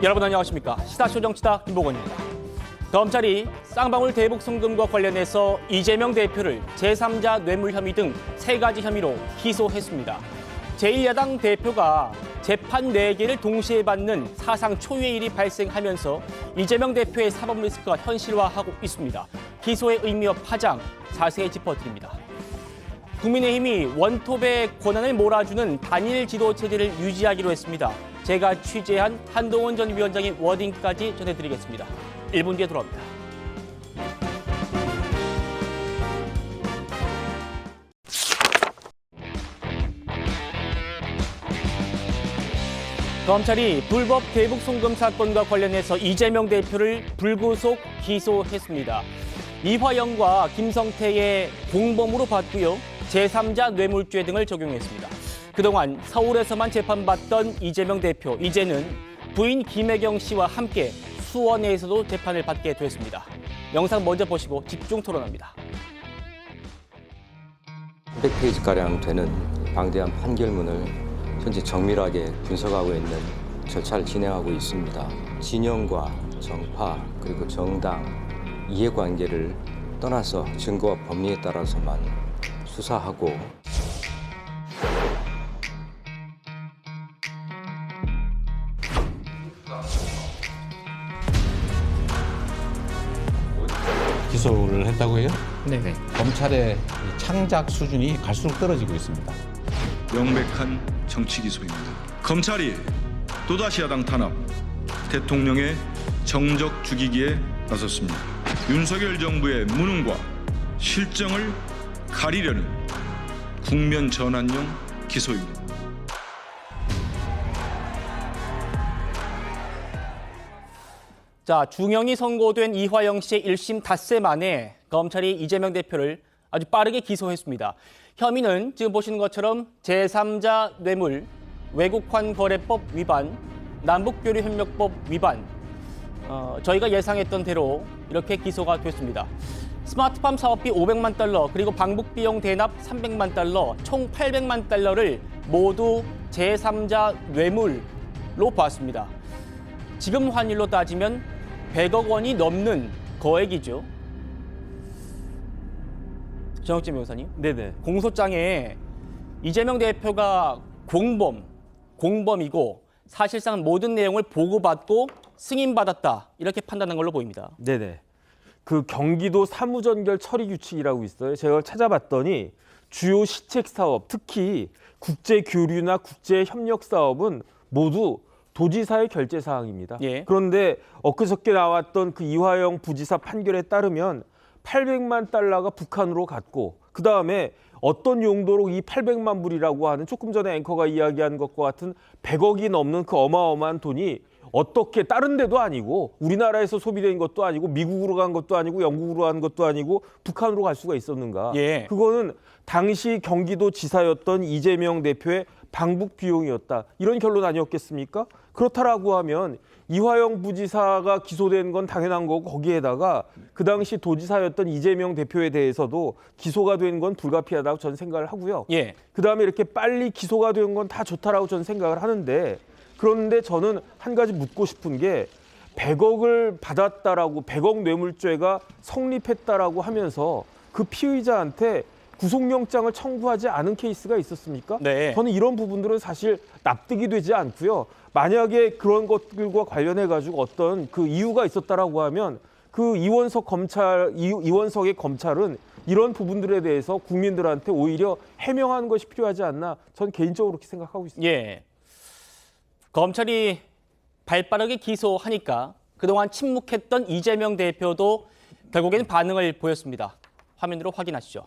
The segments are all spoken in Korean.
여러분 안녕하십니까? 시사쇼 정치다 김보건입니다. 검찰이 쌍방울 대북 송금과 관련해서 이재명 대표를 제3자 뇌물 혐의 등 3가지 혐의로 기소했습니다. 제1야당 대표가 재판 4개를 동시에 받는 사상 초유의 일이 발생하면서 이재명 대표의 사법 리스크가 현실화하고 있습니다. 기소의 의미와 파장 자세히 짚어드립니다. 국민의힘이 원톱의 권한을 몰아주는 단일 지도 체제를 유지하기로 했습니다. 제가 취재한 한동훈 전 위원장의 워딩까지 전해드리겠습니다. 1분 뒤에 돌아옵니다. 검찰이 불법 대북 송금 사건과 관련해서 이재명 대표를 불구속 기소했습니다. 이화영과 김성태의 공범으로 봤고요. 제3자 뇌물죄 등을 적용했습니다. 그동안 서울에서만 재판받던 이재명 대표, 이제는 부인 김혜경 씨와 함께 수원에서도 재판을 받게 됐습니다. 영상 먼저 보시고 집중 토론합니다. 100페이지가량 되는 방대한 판결문을 현재 정밀하게 분석하고 있는 절차를 진행하고 있습니다. 진영과 정파 그리고 정당 이해관계를 떠나서 증거와 법리에 따라서만 수사하고 기소를 했다고 해요? 네네. 검찰의 창작 수준이 갈수록 떨어지고 있습니다. 명백한 정치 기소입니다. 검찰이 또다시 야당 탄압, 대통령의 정적 죽이기에 나섰습니다. 윤석열 정부의 무능과 실정을 가리려는 국면 전환용 기소입니다. 자, 중형이 선고된 이화영 씨의 1심 닷새 만에 검찰이 이재명 대표를 아주 빠르게 기소했습니다. 혐의는 지금 보시는 것처럼 제3자 뇌물, 외국환 거래법 위반, 남북교류협력법 위반, 저희가 예상했던 대로 이렇게 기소가 됐습니다. 스마트팜 사업비 500만 달러, 그리고 방북비용 대납 300만 달러, 총 800만 달러를 모두 제3자 뇌물로 봤습니다. 지금 환율로 따지면 100억 원이 넘는 거액이죠. 정혁진 변호사님. 네네. 공소장에 이재명 대표가 공범이고 사실상 모든 내용을 보고받고 승인받았다. 이렇게 판단한 걸로 보입니다. 네네. 그 경기도 사무전결 처리 규칙이라고 있어요. 제가 찾아봤더니 주요 시책 사업, 특히 국제 교류나 국제 협력 사업은 모두 도지사의 결재 사항입니다. 예. 그런데 엊그저께 나왔던 그 이화영 부지사 판결에 따르면 800만 달러가 북한으로 갔고, 그 다음에 어떤 용도로 이 800만 불이라고 하는 조금 전에 앵커가 이야기한 것과 같은 100억이 넘는 그 어마어마한 돈이 어떻게 다른 데도 아니고 우리나라에서 소비된 것도 아니고 미국으로 간 것도 아니고 영국으로 간 것도 아니고 북한으로 갈 수가 있었는가. 예. 그거는 당시 경기도 지사였던 이재명 대표의 방북 비용이었다. 이런 결론 아니었겠습니까? 그렇다라고 하면 이화영 부지사가 기소된 건 당연한 거고, 거기에다가 그 당시 도지사였던 이재명 대표에 대해서도 기소가 된 건 불가피하다고 저는 생각을 하고요. 예. 그다음에 이렇게 빨리 기소가 된 건 다 좋다라고 저는 생각을 하는데, 그런데 저는 한 가지 묻고 싶은 게 100억을 받았다라고 100억 뇌물죄가 성립했다라고 하면서 그 피의자한테 구속영장을 청구하지 않은 케이스가 있었습니까? 네. 저는 이런 부분들은 사실 납득이 되지 않고요. 만약에 그런 것들과 관련해 가지고 어떤 그 이유가 있었다라고 하면 그 이원석의 검찰은 이런 부분들에 대해서 국민들한테 오히려 해명하는 것이 필요하지 않나, 저는 개인적으로 그렇게 생각하고 있습니다. 예. 검찰이 발빠르게 기소하니까 그동안 침묵했던 이재명 대표도 결국에는 반응을 보였습니다. 화면으로 확인하시죠.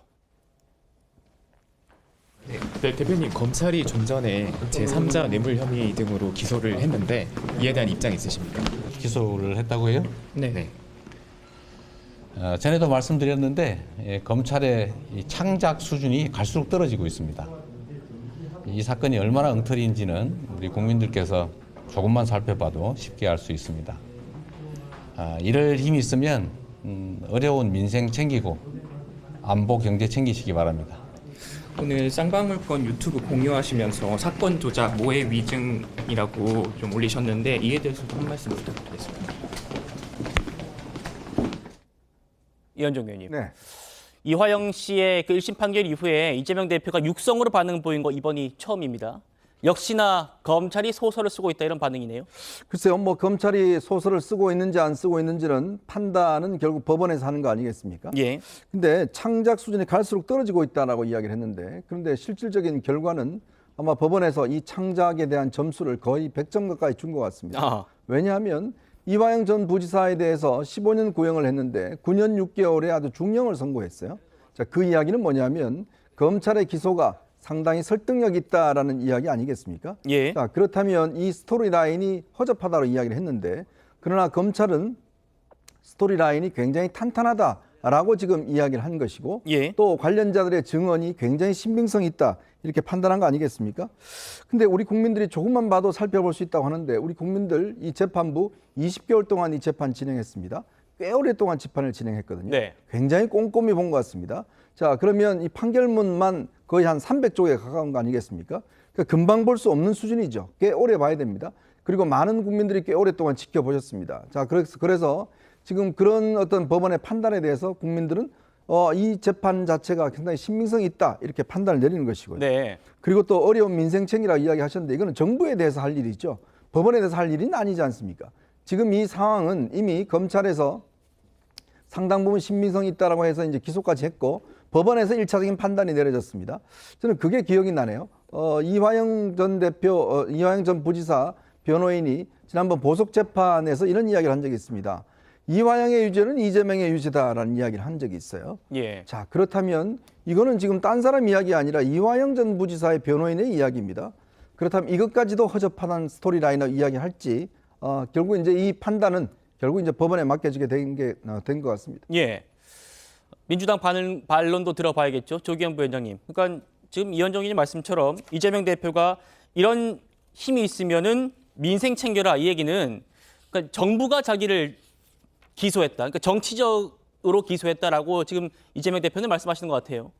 네, 대표님, 검찰이 좀 전에 제3자 뇌물 혐의 등으로 기소를 했는데 이에 대한 입장 있으십니까? 기소를 했다고 해요? 네. 전에도 말씀드렸는데 검찰의 이 창작 수준이 갈수록 떨어지고 있습니다. 이 사건이 얼마나 엉터리인지는 우리 국민들께서 조금만 살펴봐도 쉽게 알 수 있습니다. 이럴 힘이 있으면 어려운 민생 챙기고 안보 경제 챙기시기 바랍니다. 오늘 쌍방울권 유튜브 공유하시면서 사건 조작 모해 위증이라고 좀 올리셨는데 이에 대해서도 한 말씀 부탁드리겠습니다. 이현종 의원님. 네. 이화영 씨의 그 1심 판결 이후에 이재명 대표가 육성으로 반응 보인 거 이번이 처음입니다. 역시나 검찰이 소설을 쓰고 있다 이런 반응이네요. 글쎄요, 뭐 검찰이 소설을 쓰고 있는지 안 쓰고 있는지는 판단은 결국 법원에서 하는 거 아니겠습니까? 예. 근데 창작 수준이 갈수록 떨어지고 있다라고 이야기를 했는데, 그런데 실질적인 결과는 아마 법원에서 이 창작에 대한 점수를 거의 100점 가까이 준 것 같습니다. 아. 왜냐하면 이화영 전 부지사에 대해서 15년 구형을 했는데 9년 6개월에 아주 중형을 선고했어요. 자, 그 이야기는 뭐냐면 검찰의 기소가 상당히 설득력 있다라는 이야기 아니겠습니까? 예. 자, 그렇다면 이 스토리라인이 허접하다고 이야기를 했는데, 그러나 검찰은 스토리라인이 굉장히 탄탄하다라고 지금 이야기를 한 것이고, 예. 또 관련자들의 증언이 굉장히 신빙성 있다 이렇게 판단한 거 아니겠습니까? 근데 우리 국민들이 조금만 봐도 살펴볼 수 있다고 하는데, 우리 국민들 이 재판부 20개월 동안 이 재판 진행했습니다. 꽤 오랫동안 재판을 진행했거든요. 네. 굉장히 꼼꼼히 본 것 같습니다. 자, 그러면 이 판결문만 거의 한 300쪽에 가까운 거 아니겠습니까? 그러니까 금방 볼 수 없는 수준이죠. 꽤 오래 봐야 됩니다. 그리고 많은 국민들이 꽤 오랫동안 지켜보셨습니다. 자, 그래서 지금 그런 어떤 법원의 판단에 대해서 국민들은 이 재판 자체가 상당히 신빙성이 있다 이렇게 판단을 내리는 것이고요. 네. 그리고 또 어려운 민생책이라고 이야기하셨는데, 이거는 정부에 대해서 할 일이죠. 법원에 대해서 할 일은 아니지 않습니까? 지금 이 상황은 이미 검찰에서 상당 부분 신빙성이 있다라고 해서 이제 기소까지 했고, 법원에서 1차적인 판단이 내려졌습니다. 저는 그게 기억이 나네요. 이화영 전 부지사 변호인이 지난번 보석 재판에서 이런 이야기를 한 적이 있습니다. 이화영의 유죄는 이재명의 유죄다라는 이야기를 한 적이 있어요. 예. 자, 그렇다면 이거는 지금 딴 사람 이야기 아니라 이화영 전 부지사의 변호인의 이야기입니다. 그렇다면 이것까지도 허접한 스토리라인을 이야기할지, 결국 이제 이 판단은 결국 이제 법원에 맡겨지게 된 것 같습니다. 예. 민주당 반론도 들어봐야겠죠. 조기현 부위원장님. 그러니까 지금 이현정 의원님 말씀처럼 이재명 대표가 이런 힘이 있으면은 민생 챙겨라 이 얘기는, 그러니까 정부가 자기를 기소했다. 그러니까 정치적으로 기소했다라고 지금 이재명 대표는 말씀하시는 것 같아요.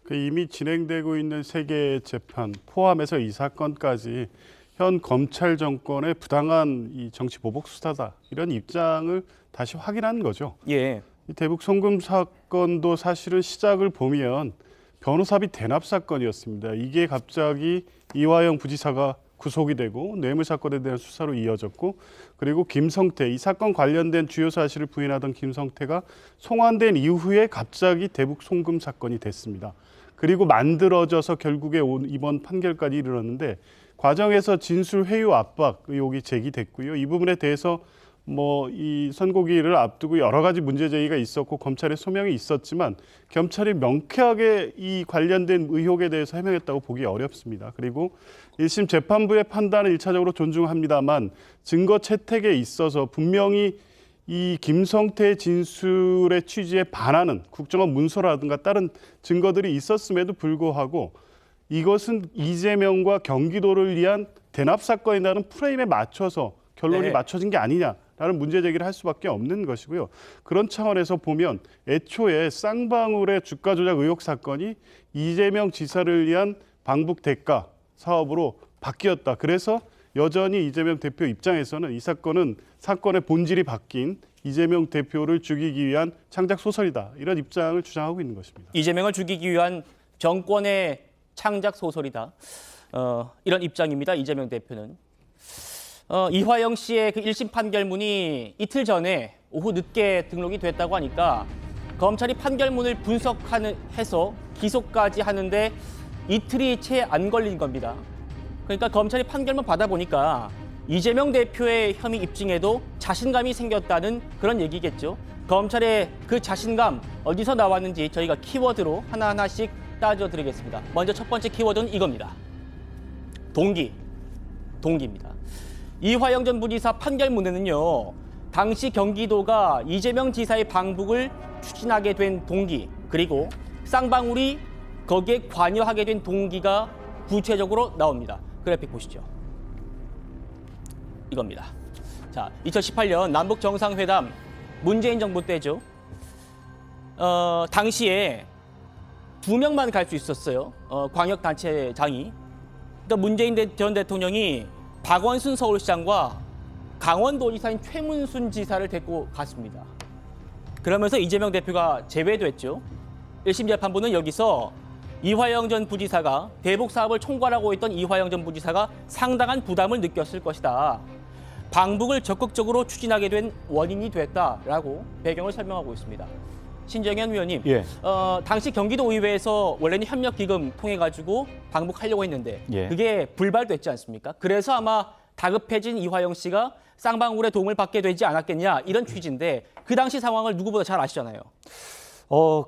이미 진행되고 있는 세 개의 재판 포함해서 이 사건까지 현 검찰 정권의 부당한 이 정치 보복 수사다 이런 입장을 다시 확인한 거죠. 예. 이 대북 송금 사건도 사실은 시작을 보면 변호사비 대납 사건이었습니다. 이게 갑자기 이화영 부지사가 구속이 되고 뇌물 사건에 대한 수사로 이어졌고, 그리고 김성태, 이 사건 관련된 주요 사실을 부인하던 김성태가 송환된 이후에 갑자기 대북 송금 사건이 됐습니다. 그리고 만들어져서 결국에 이번 판결까지 이르렀는데, 과정에서 진술 회유 압박 의혹이 제기됐고요. 이 부분에 대해서 이 선고기일을 앞두고 여러 가지 문제 제기가 있었고 검찰의 소명이 있었지만, 검찰이 명쾌하게 이 관련된 의혹에 대해서 해명했다고 보기 어렵습니다. 그리고 1심 재판부의 판단을 1차적으로 존중합니다만, 증거 채택에 있어서 분명히 이 김성태의 진술의 취지에 반하는 국정원 문서라든가 다른 증거들이 있었음에도 불구하고 이것은 이재명과 경기도를 위한 대납 사건이라는 프레임에 맞춰서 결론이 네. 맞춰진 게 아니냐라는 문제 제기를 할 수밖에 없는 것이고요. 그런 차원에서 보면 애초에 쌍방울의 주가 조작 의혹 사건이 이재명 지사를 위한 방북 대가 사업으로 바뀌었다. 그래서 여전히 이재명 대표 입장에서는 이 사건은 사건의 본질이 바뀐 이재명 대표를 죽이기 위한 창작 소설이다. 이런 입장을 주장하고 있는 것입니다. 이재명을 죽이기 위한 정권의 창작 소설이다. 이런 입장입니다. 이재명 대표는. 이화영 씨의 그 1심 판결문이 이틀 전에 오후 늦게 등록이 됐다고 하니까 검찰이 판결문을 분석해서 기소까지 하는데 이틀이 채 안 걸린 겁니다. 그러니까 검찰이 판결문 받아보니까 이재명 대표의 혐의 입증에도 자신감이 생겼다는 그런 얘기겠죠. 검찰의 그 자신감 어디서 나왔는지 저희가 키워드로 하나하나씩 따져드리겠습니다. 먼저 첫 번째 키워드는 이겁니다. 동기입니다. 이화영 전 부지사 판결문에는요, 당시 경기도가 이재명 지사의 방북을 추진하게 된 동기, 그리고 쌍방울이 거기에 관여하게 된 동기가 구체적으로 나옵니다. 그래픽 보시죠. 이겁니다. 자, 2018년 남북 정상회담 문재인 정부 때죠. 당시에 2명만 갈 수 있었어요. 광역단체장이. 그러니까 문재인 전 대통령이 박원순 서울시장과 강원도지사인 최문순 지사를 데리고 갔습니다. 그러면서 이재명 대표가 제외됐죠. 1심 재판부는 여기서 이화영 전 부지사가 대북 사업을 총괄하고 있던 이화영 전 부지사가 상당한 부담을 느꼈을 것이다. 방북을 적극적으로 추진하게 된 원인이 됐다라고 배경을 설명하고 있습니다. 신정현 위원님, 예. 당시 경기도의회에서 원래는 협력기금 통해 가지고 방북하려고 했는데 예. 그게 불발됐지 않습니까? 그래서 아마 다급해진 이화영 씨가 쌍방울의 도움을 받게 되지 않았겠냐 이런 취지인데 그 당시 상황을 누구보다 잘 아시잖아요.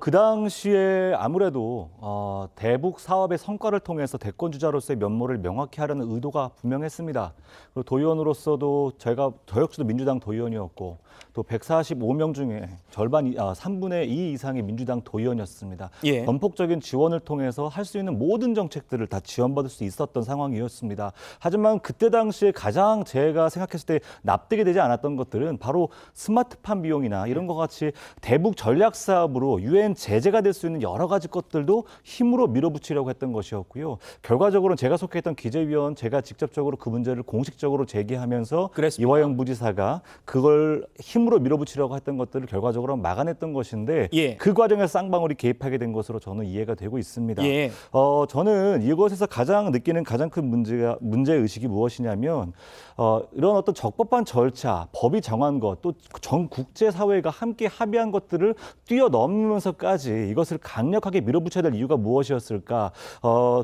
그 당시에 아무래도 대북 사업의 성과를 통해서 대권 주자로서의 면모를 명확히 하려는 의도가 분명했습니다. 그리고 도의원으로서도 저 역시도 민주당 도의원이었고 또 145명 중에 절반 3분의 2 이상의 민주당 도의원이었습니다. 예. 전폭적인 지원을 통해서 할 수 있는 모든 정책들을 다 지원받을 수 있었던 상황이었습니다. 하지만 그때 당시에 가장 제가 생각했을 때 납득이 되지 않았던 것들은 바로 스마트팜 비용이나 이런 것 같이 대북 전략 사업으로 유엔 제재가 될 수 있는 여러 가지 것들도 힘으로 밀어붙이려고 했던 것이었고요. 결과적으로는 제가 속해있던 기재위원 제가 직접적으로 그 문제를 공식적으로 제기하면서 그랬습니까? 이화영 부지사가 그걸 힘으로 밀어붙이려고 했던 것들을 결과적으로 막아냈던 것인데 예. 그 과정에서 쌍방울이 개입하게 된 것으로 저는 이해가 되고 있습니다. 예. 저는 이것에서 가장 느끼는 가장 큰 문제의식이 무엇이냐면 이런 어떤 적법한 절차, 법이 정한 것, 또 전 국제사회가 함께 합의한 것들을 뛰어넘으면서까지 이것을 강력하게 밀어붙여야 될 이유가 무엇이었을까?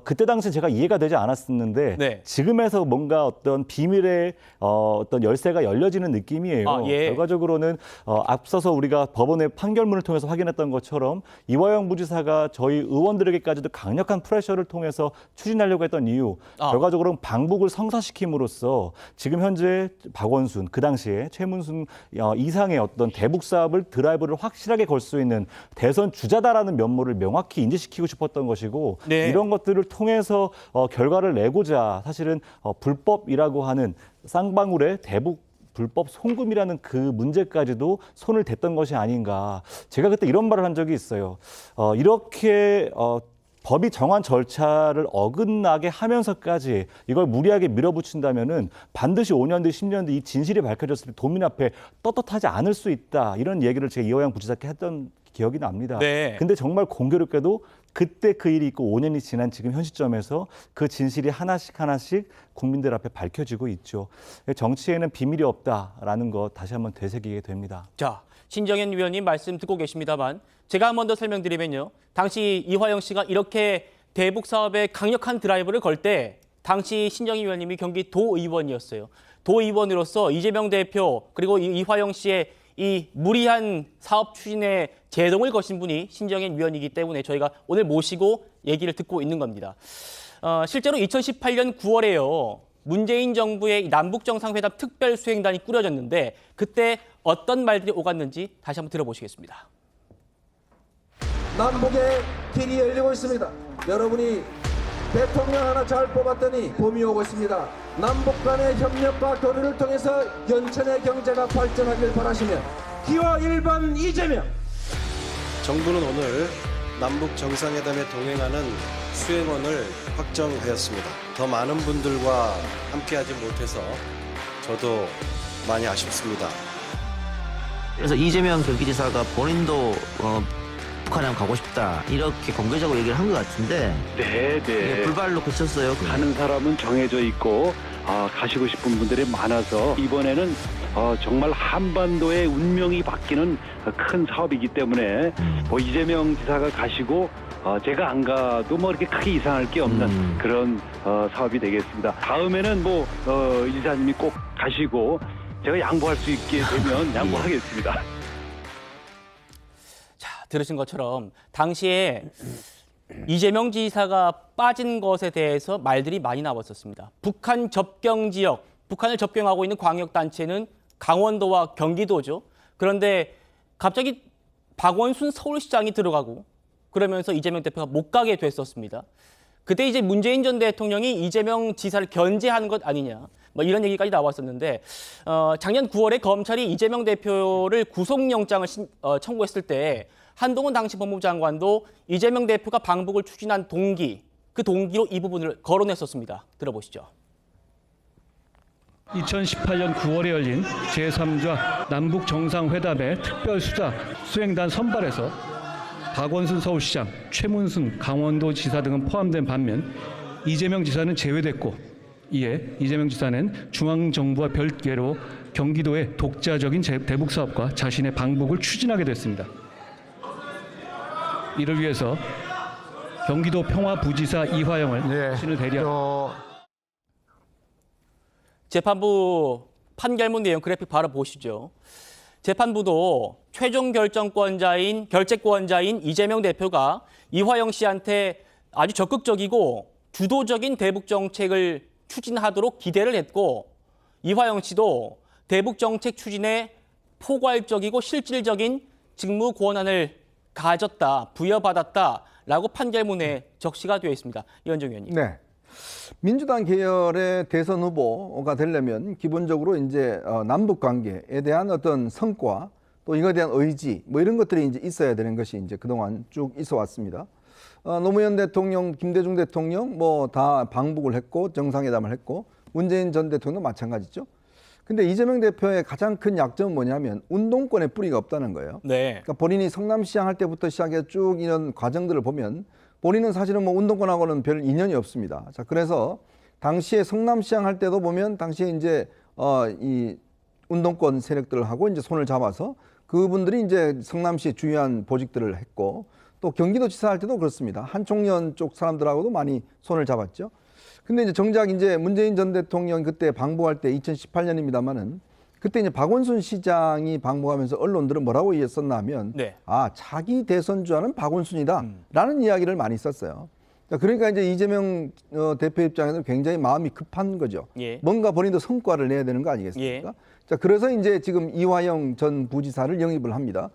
그때 당시 제가 이해가 되지 않았었는데 네. 지금에서 뭔가 어떤 비밀의 어떤 열쇠가 열려지는 느낌이에요. 예. 결과적으로는 앞서서 우리가 법원의 판결문을 통해서 확인했던 것처럼 이화영 부지사가 저희 의원들에게까지도 강력한 프레셔를 통해서 추진하려고 했던 이유, 결과적으로는 방북을 성사시킴으로써 지금 현재 박원순, 그 당시에 최문순 이상의 어떤 대북 사업을 드라이브를 확실하게 걸 수 있는 대선 주자다라는 면모를 명확히 인지시키고 싶었던 것이고 네. 이런 것들을 통해서 결과를 내고자 사실은 불법이라고 하는 쌍방울의 대북 불법 송금이라는 그 문제까지도 손을 댔던 것이 아닌가. 제가 그때 이런 말을 한 적이 있어요. 이렇게 법이 정한 절차를 어긋나게 하면서까지 이걸 무리하게 밀어붙인다면은 반드시 5년 뒤, 10년 뒤 이 진실이 밝혀졌을 때 도민 앞에 떳떳하지 않을 수 있다. 이런 얘기를 제가 이화영 부지사께 했던 기억이 납니다. 네. 근데 정말 공교롭게도 그때 그 일이 있고 5년이 지난 지금 현 시점에서 그 진실이 하나씩 국민들 앞에 밝혀지고 있죠. 정치에는 비밀이 없다라는 것 다시 한번 되새기게 됩니다. 자, 신정현 위원님 말씀 듣고 계십니다만 제가 한 번 더 설명드리면요. 당시 이화영 씨가 이렇게 대북 사업에 강력한 드라이브를 걸 때 당시 신정현 위원님이 경기도의원이었어요. 도의원으로서 이재명 대표 그리고 이화영 씨의 이 무리한 사업 추진에 제동을 거신 분이 신정현 위원이기 때문에 저희가 오늘 모시고 얘기를 듣고 있는 겁니다. 실제로 2018년 9월에요. 문재인 정부의 남북정상회담 특별수행단이 꾸려졌는데 그때 어떤 말들이 오갔는지 다시 한번 들어보시겠습니다. 남북의 길이 열리고 있습니다. 여러분이 대통령 하나 잘 뽑았더니 봄이 오고 있습니다. 남북 간의 협력과 교류를 통해서 연천의 경제가 발전하길 바라시며 기와 1번 이재명. 정부는 오늘 남북 정상회담에 동행하는 수행원을 확정하였습니다. 더 많은 분들과 함께하지 못해서 저도 많이 아쉽습니다. 그래서 이재명 경기지사가 본인도 북한에 한번 가고 싶다 이렇게 공개적으로 얘기를 한 것 같은데 네. 불발로 그쳤어요. 가는 사람은 정해져 있고 가시고 싶은 분들이 많아서 이번에는 정말 한반도의 운명이 바뀌는 큰 사업이기 때문에 이재명 지사가 가시고 제가 안 가도 이렇게 크게 이상할 게 없는 그런 사업이 되겠습니다. 다음에는 이지사님이 꼭 가시고 제가 양보할 수 있게 되면 양보하겠습니다. 자, 들으신 것처럼 당시에 이재명 지사가 빠진 것에 대해서 말들이 많이 나왔었습니다. 북한 접경 지역, 북한을 접경하고 있는 광역단체는 강원도와 경기도죠. 그런데 갑자기 박원순 서울시장이 들어가고 그러면서 이재명 대표가 못 가게 됐었습니다. 그때 이제 문재인 전 대통령이 이재명 지사를 견제하는 것 아니냐, 이런 얘기까지 나왔었는데 작년 9월에 검찰이 이재명 대표를 구속영장을 청구했을 때 한동훈 당시 법무부 장관도 이재명 대표가 방북을 추진한 동기, 그 동기로 이 부분을 거론했었습니다. 들어보시죠. 2018년 9월에 열린 제3자 남북 정상회담의 특별수사 수행단 선발에서 박원순 서울시장, 최문순 강원도 지사 등은 포함된 반면 이재명 지사는 제외됐고, 이에 이재명 지사는 중앙정부와 별개로 경기도의 독자적인 대북 사업과 자신의 방북을 추진하게 됐습니다. 이를 위해서 경기도 평화부지사 이화영을 신을 대리하고 재판부 판결문 내용 그래픽 바로 보시죠. 재판부도 최종 결정권자인 이재명 대표가 이화영 씨한테 아주 적극적이고 주도적인 대북 정책을 추진하도록 기대를 했고, 이화영 씨도 대북 정책 추진에 포괄적이고 실질적인 직무 권한을 가졌다, 부여받았다라고 판결문에 적시가 되어 있습니다. 이현정 의원님. 네. 민주당 계열의 대선 후보가 되려면 기본적으로 이제 남북 관계에 대한 어떤 성과, 또 이거에 대한 의지, 뭐 이런 것들이 이제 있어야 되는 것이 이제 그동안 쭉 있어 왔습니다. 노무현 대통령, 김대중 대통령 뭐 다 방북을 했고 정상회담을 했고, 문재인 전 대통령도 마찬가지죠. 근데 이재명 대표의 가장 큰 약점은 뭐냐면 운동권의 뿌리가 없다는 거예요. 네. 그러니까 본인이 성남시장 할 때부터 시작해 쭉 이런 과정들을 보면 본인은 사실은 뭐 운동권하고는 별 인연이 없습니다. 자, 그래서 당시에 성남시장 할 때도 보면 당시에 이제 이 운동권 세력들하고 이제 손을 잡아서 그분들이 이제 성남시의 중요한 보직들을 했고, 또 경기도지사 할 때도 그렇습니다. 한총련 쪽 사람들하고도 많이 손을 잡았죠. 근데 이제 정작 이제 문재인 전 대통령 그때 방북할 때 2018년입니다만은 그때 이제 박원순 시장이 방북하면서 언론들은 뭐라고 이해했었나 하면 자기 대선주자는 박원순이다라는 이야기를 많이 썼어요. 그러니까 이제 이재명 대표 입장에서는 굉장히 마음이 급한 거죠. 뭔가 본인도 성과를 내야 되는 거 아니겠습니까? 자, 그래서 이제 지금 이화영 전 부지사를 영입을 합니다.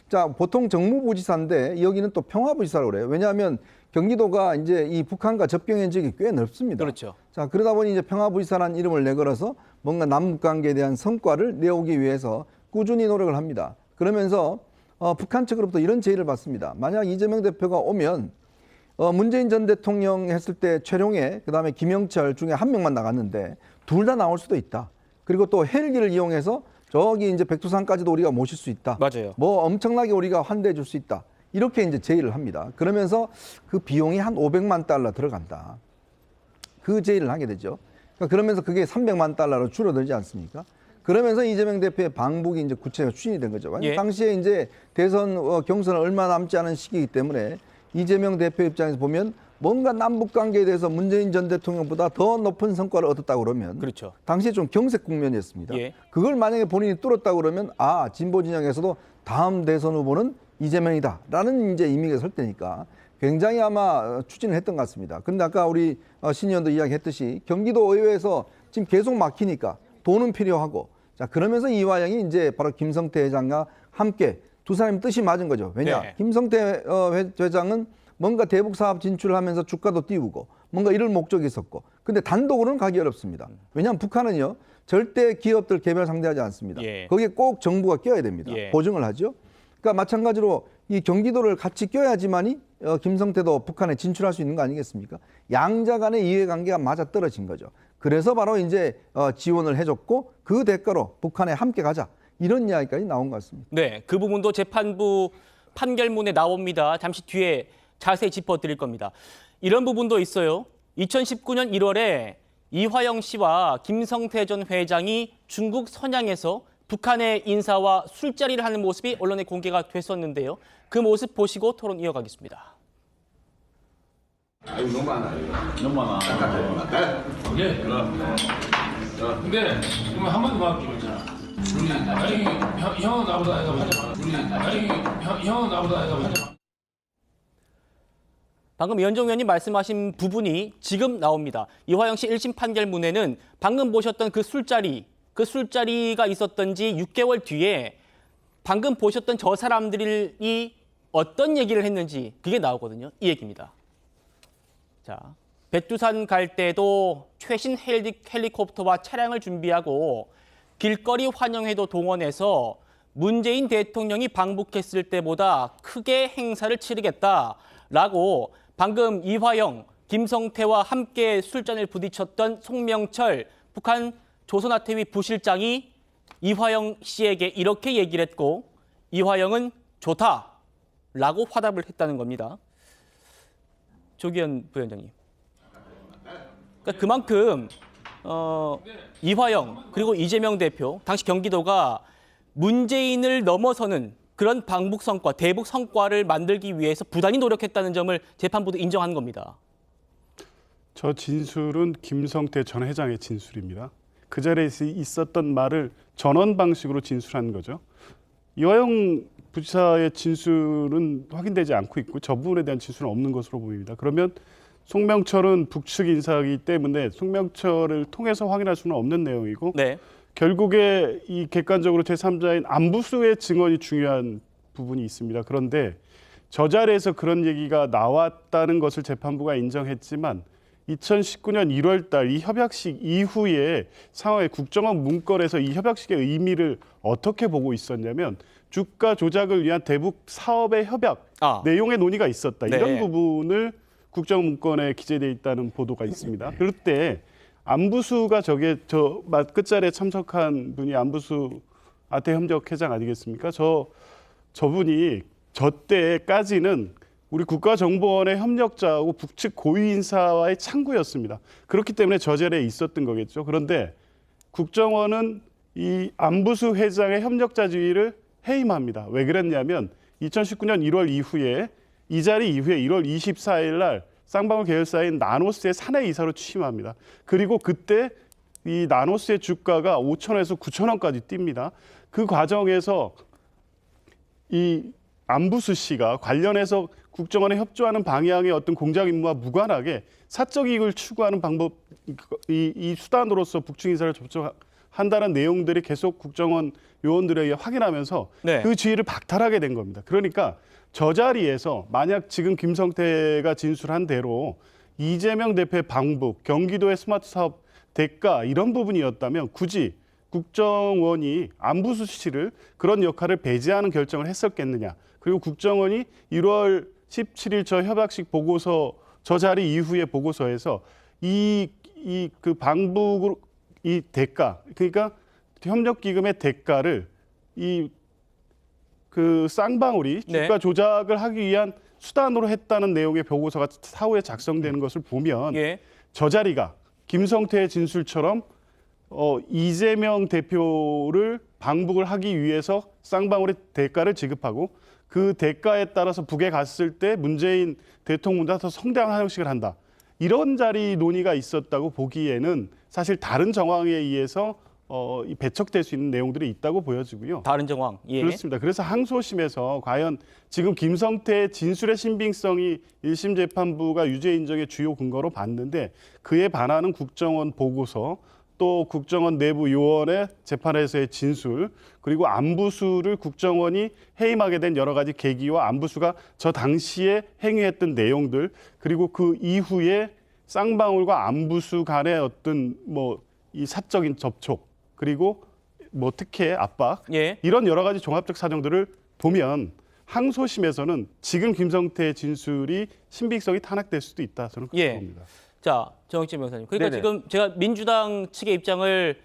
자, 보통 정무부지사인데 여기는 또 평화부지사라고 그래요. 왜냐하면 경기도가 이제 이 북한과 접경의 지역이 꽤 넓습니다. 그렇죠. 자, 그러다 보니 이제 평화부지사라는 이름을 내걸어서 뭔가 남북 관계에 대한 성과를 내오기 위해서 꾸준히 노력을 합니다. 그러면서 북한 측으로부터 이런 제의를 받습니다. 만약 이재명 대표가 오면 문재인 전 대통령 했을 때 최룡해, 그다음에 김영철 중에 한 명만 나갔는데 둘 다 나올 수도 있다. 그리고 또 헬기를 이용해서 저기 이제 백두산까지도 우리가 모실 수 있다. 맞아요. 뭐 엄청나게 우리가 환대해 줄 수 있다. 이렇게 이제 제의를 합니다. 그러면서 그 비용이 한 500만 달러 들어간다. 그 제의를 하게 되죠. 그러면서 그게 300만 달러로 줄어들지 않습니까? 그러면서 이재명 대표의 방북이 이제 구체적으로 추진이 된 거죠. 당시에 이제 대선 경선은 얼마 남지 않은 시기이기 때문에 이재명 대표 입장에서 보면 뭔가 남북 관계에 대해서 문재인 전 대통령보다 더 높은 성과를 얻었다고 그러면 그렇죠. 당시에 좀 경색 국면이었습니다. 그걸 만약에 본인이 뚫었다고 그러면 진보 진영에서도 다음 대선 후보는 이재명이다라는 이제 이미가 설 때니까 굉장히 아마 추진을 했던 것 같습니다. 그런데 아까 우리 신 의원도 이야기했듯이 경기도 의회에서 지금 계속 막히니까 돈은 필요하고, 자, 그러면서 이화영이 이제 바로 김성태 회장과 함께 두 사람이 뜻이 맞은 거죠. 왜냐? 김성태 회장은 뭔가 대북 사업 진출을 하면서 주가도 띄우고 뭔가 이럴 목적이 있었고, 근데 단독으로는 가기 어렵습니다. 왜냐하면 북한은요 절대 기업들 개별 상대하지 않습니다. 거기에 꼭 정부가 껴야 됩니다. 보증을 하죠. 그러니까 마찬가지로 이 경기도를 같이 껴야지만이 김성태도 북한에 진출할 수 있는 거 아니겠습니까? 양자 간의 이해관계가 맞아떨어진 거죠. 그래서 바로 이제 지원을 해줬고 그 대가로 북한에 함께 가자, 이런 이야기까지 나온 것 같습니다. 네, 그 부분도 재판부 판결문에 나옵니다. 잠시 뒤에 자세히 짚어드릴 겁니다. 이런 부분도 있어요. 2019년 1월에 이화영 씨와 김성태 전 회장이 중국 선양에서 북한의 인사와 술자리를 하는 모습이 언론에 공개가 됐었는데요. 그 모습 보시고 토론 이어가겠습니다. 아유, 너무 많아요. 너무 많아. 예, 그럼. 근데 그러면 한 번도 막 기울잖아. 우리 아니 형은 나보다 애가 하지 마. 우리 아니 형은 나보다 애가 하지 마. 방금 이현정 의원님 말씀하신 부분이 지금 나옵니다. 이화영 씨 1심 판결문에는 방금 보셨던 그 술자리가 있었던 지 6개월 뒤에 방금 보셨던 저 사람들이 어떤 얘기를 했는지 그게 나오거든요. 이 얘기입니다. 자, 백두산 갈 때도 최신 헬리콥터와 차량을 준비하고 길거리 환영회도 동원해서 문재인 대통령이 방북했을 때보다 크게 행사를 치르겠다라고 방금 이화영, 김성태와 함께 술잔을 부딪혔던 송명철 북한 조선아태위 부실장이 이화영 씨에게 이렇게 얘기를 했고 이화영은 좋다라고 화답을 했다는 겁니다. 조기현 부위원장님. 그러니까 그만큼 이화영 그리고 이재명 대표 당시 경기도가 문재인을 넘어서는 그런 방북 성과, 대북 성과를 만들기 위해서 부단히 노력했다는 점을 재판부도 인정한 겁니다. 저 진술은 김성태 전 회장의 진술입니다. 그 자리에 있었던 말을 전원 방식으로 진술한 거죠. 이화영 부지사의 진술은 확인되지 않고 있고 저 부분에 대한 진술은 없는 것으로 보입니다. 그러면 송명철은 북측 인사이기 때문에 송명철을 통해서 확인할 수는 없는 내용이고 네. 결국에 이 객관적으로 제3자인 안부수의 증언이 중요한 부분이 있습니다. 그런데 저 자리에서 그런 얘기가 나왔다는 것을 재판부가 인정했지만 2019년 1월 달 이 협약식 이후에 상황의 국정원 문건에서 이 협약식의 의미를 어떻게 보고 있었냐면 주가 조작을 위한 대북 사업의 협약 내용의 논의가 있었다. 네. 이런 부분을 국정원 문건에 기재되어 있다는 보도가 있습니다. 그럴 때 안부수가 저 끝자리에 참석한 분이 안부수 아태협력회장 아니겠습니까? 저분이 저 때까지는 우리 국가정보원의 협력자하고 북측 고위 인사와의 창구였습니다. 그렇기 때문에 저 자리에 있었던 거겠죠. 그런데 국정원은 이 안부수 회장의 협력자 지위를 해임합니다. 왜 그랬냐면 2019년 1월 이후에 이 자리 이후에 1월 24일 날 쌍방울 계열사인 나노스의 사내 이사로 취임합니다. 그리고 그때 이 나노스의 주가가 5,000원에서 9,000원까지 뜁니다. 그 과정에서 이 안부수 씨가 관련해서 국정원에 협조하는 방향의 어떤 공작 임무와 무관하게 사적 이익을 추구하는 방법, 이 수단으로서 북측 인사를 접촉한다는 내용들이 계속 국정원 요원들에게 확인하면서 네. 그 지위를 박탈하게 된 겁니다. 그러니까 저 자리에서 만약 지금 김성태가 진술한 대로 이재명 대표의 방북, 경기도의 스마트 사업 대가 이런 부분이었다면 굳이 국정원이 안부수 씨를 그런 역할을 배제하는 결정을 했었겠느냐. 그리고 국정원이 1월 17일 저 협약식 보고서 저 자리 이후의 보고서에서 그 방북 이 대가 그러니까 협력기금의 대가를 그 쌍방울이 주가 조작을 하기 위한 수단으로 했다는 내용의 보고서가 사후에 작성되는 것을 보면 저 자리가 김성태의 진술처럼 이재명 대표를 방북을 하기 위해서 쌍방울의 대가를 지급하고 그 대가에 따라서 북에 갔을 때 문재인 대통령보다 더 성대한 하역식을 한다. 이런 자리 논의가 있었다고 보기에는 사실 다른 정황에 의해서 배척될 수 있는 내용들이 있다고 보여지고요. 다른 정황. 예. 그렇습니다. 그래서 항소심에서 과연 지금 김성태의 진술의 신빙성이 1심 재판부가 유죄 인정의 주요 근거로 봤는데 그에 반하는 국정원 보고서 또 국정원 내부 요원의 재판에서의 진술 그리고 안부수를 국정원이 해임하게 된 여러 가지 계기와 안부수가 저 당시에 행위했던 내용들 그리고 그 이후에 쌍방울과 안부수 간의 어떤 이 사적인 접촉 그리고 특혜 압박 이런 여러 가지 종합적 사정들을 보면 항소심에서는 지금 김성태의 진술이 신빙성이 탄압될 수도 있다 저는 그렇게 봅니다. 자, 정익진 변호사님. 그러니까 네네. 지금 제가 민주당 측의 입장을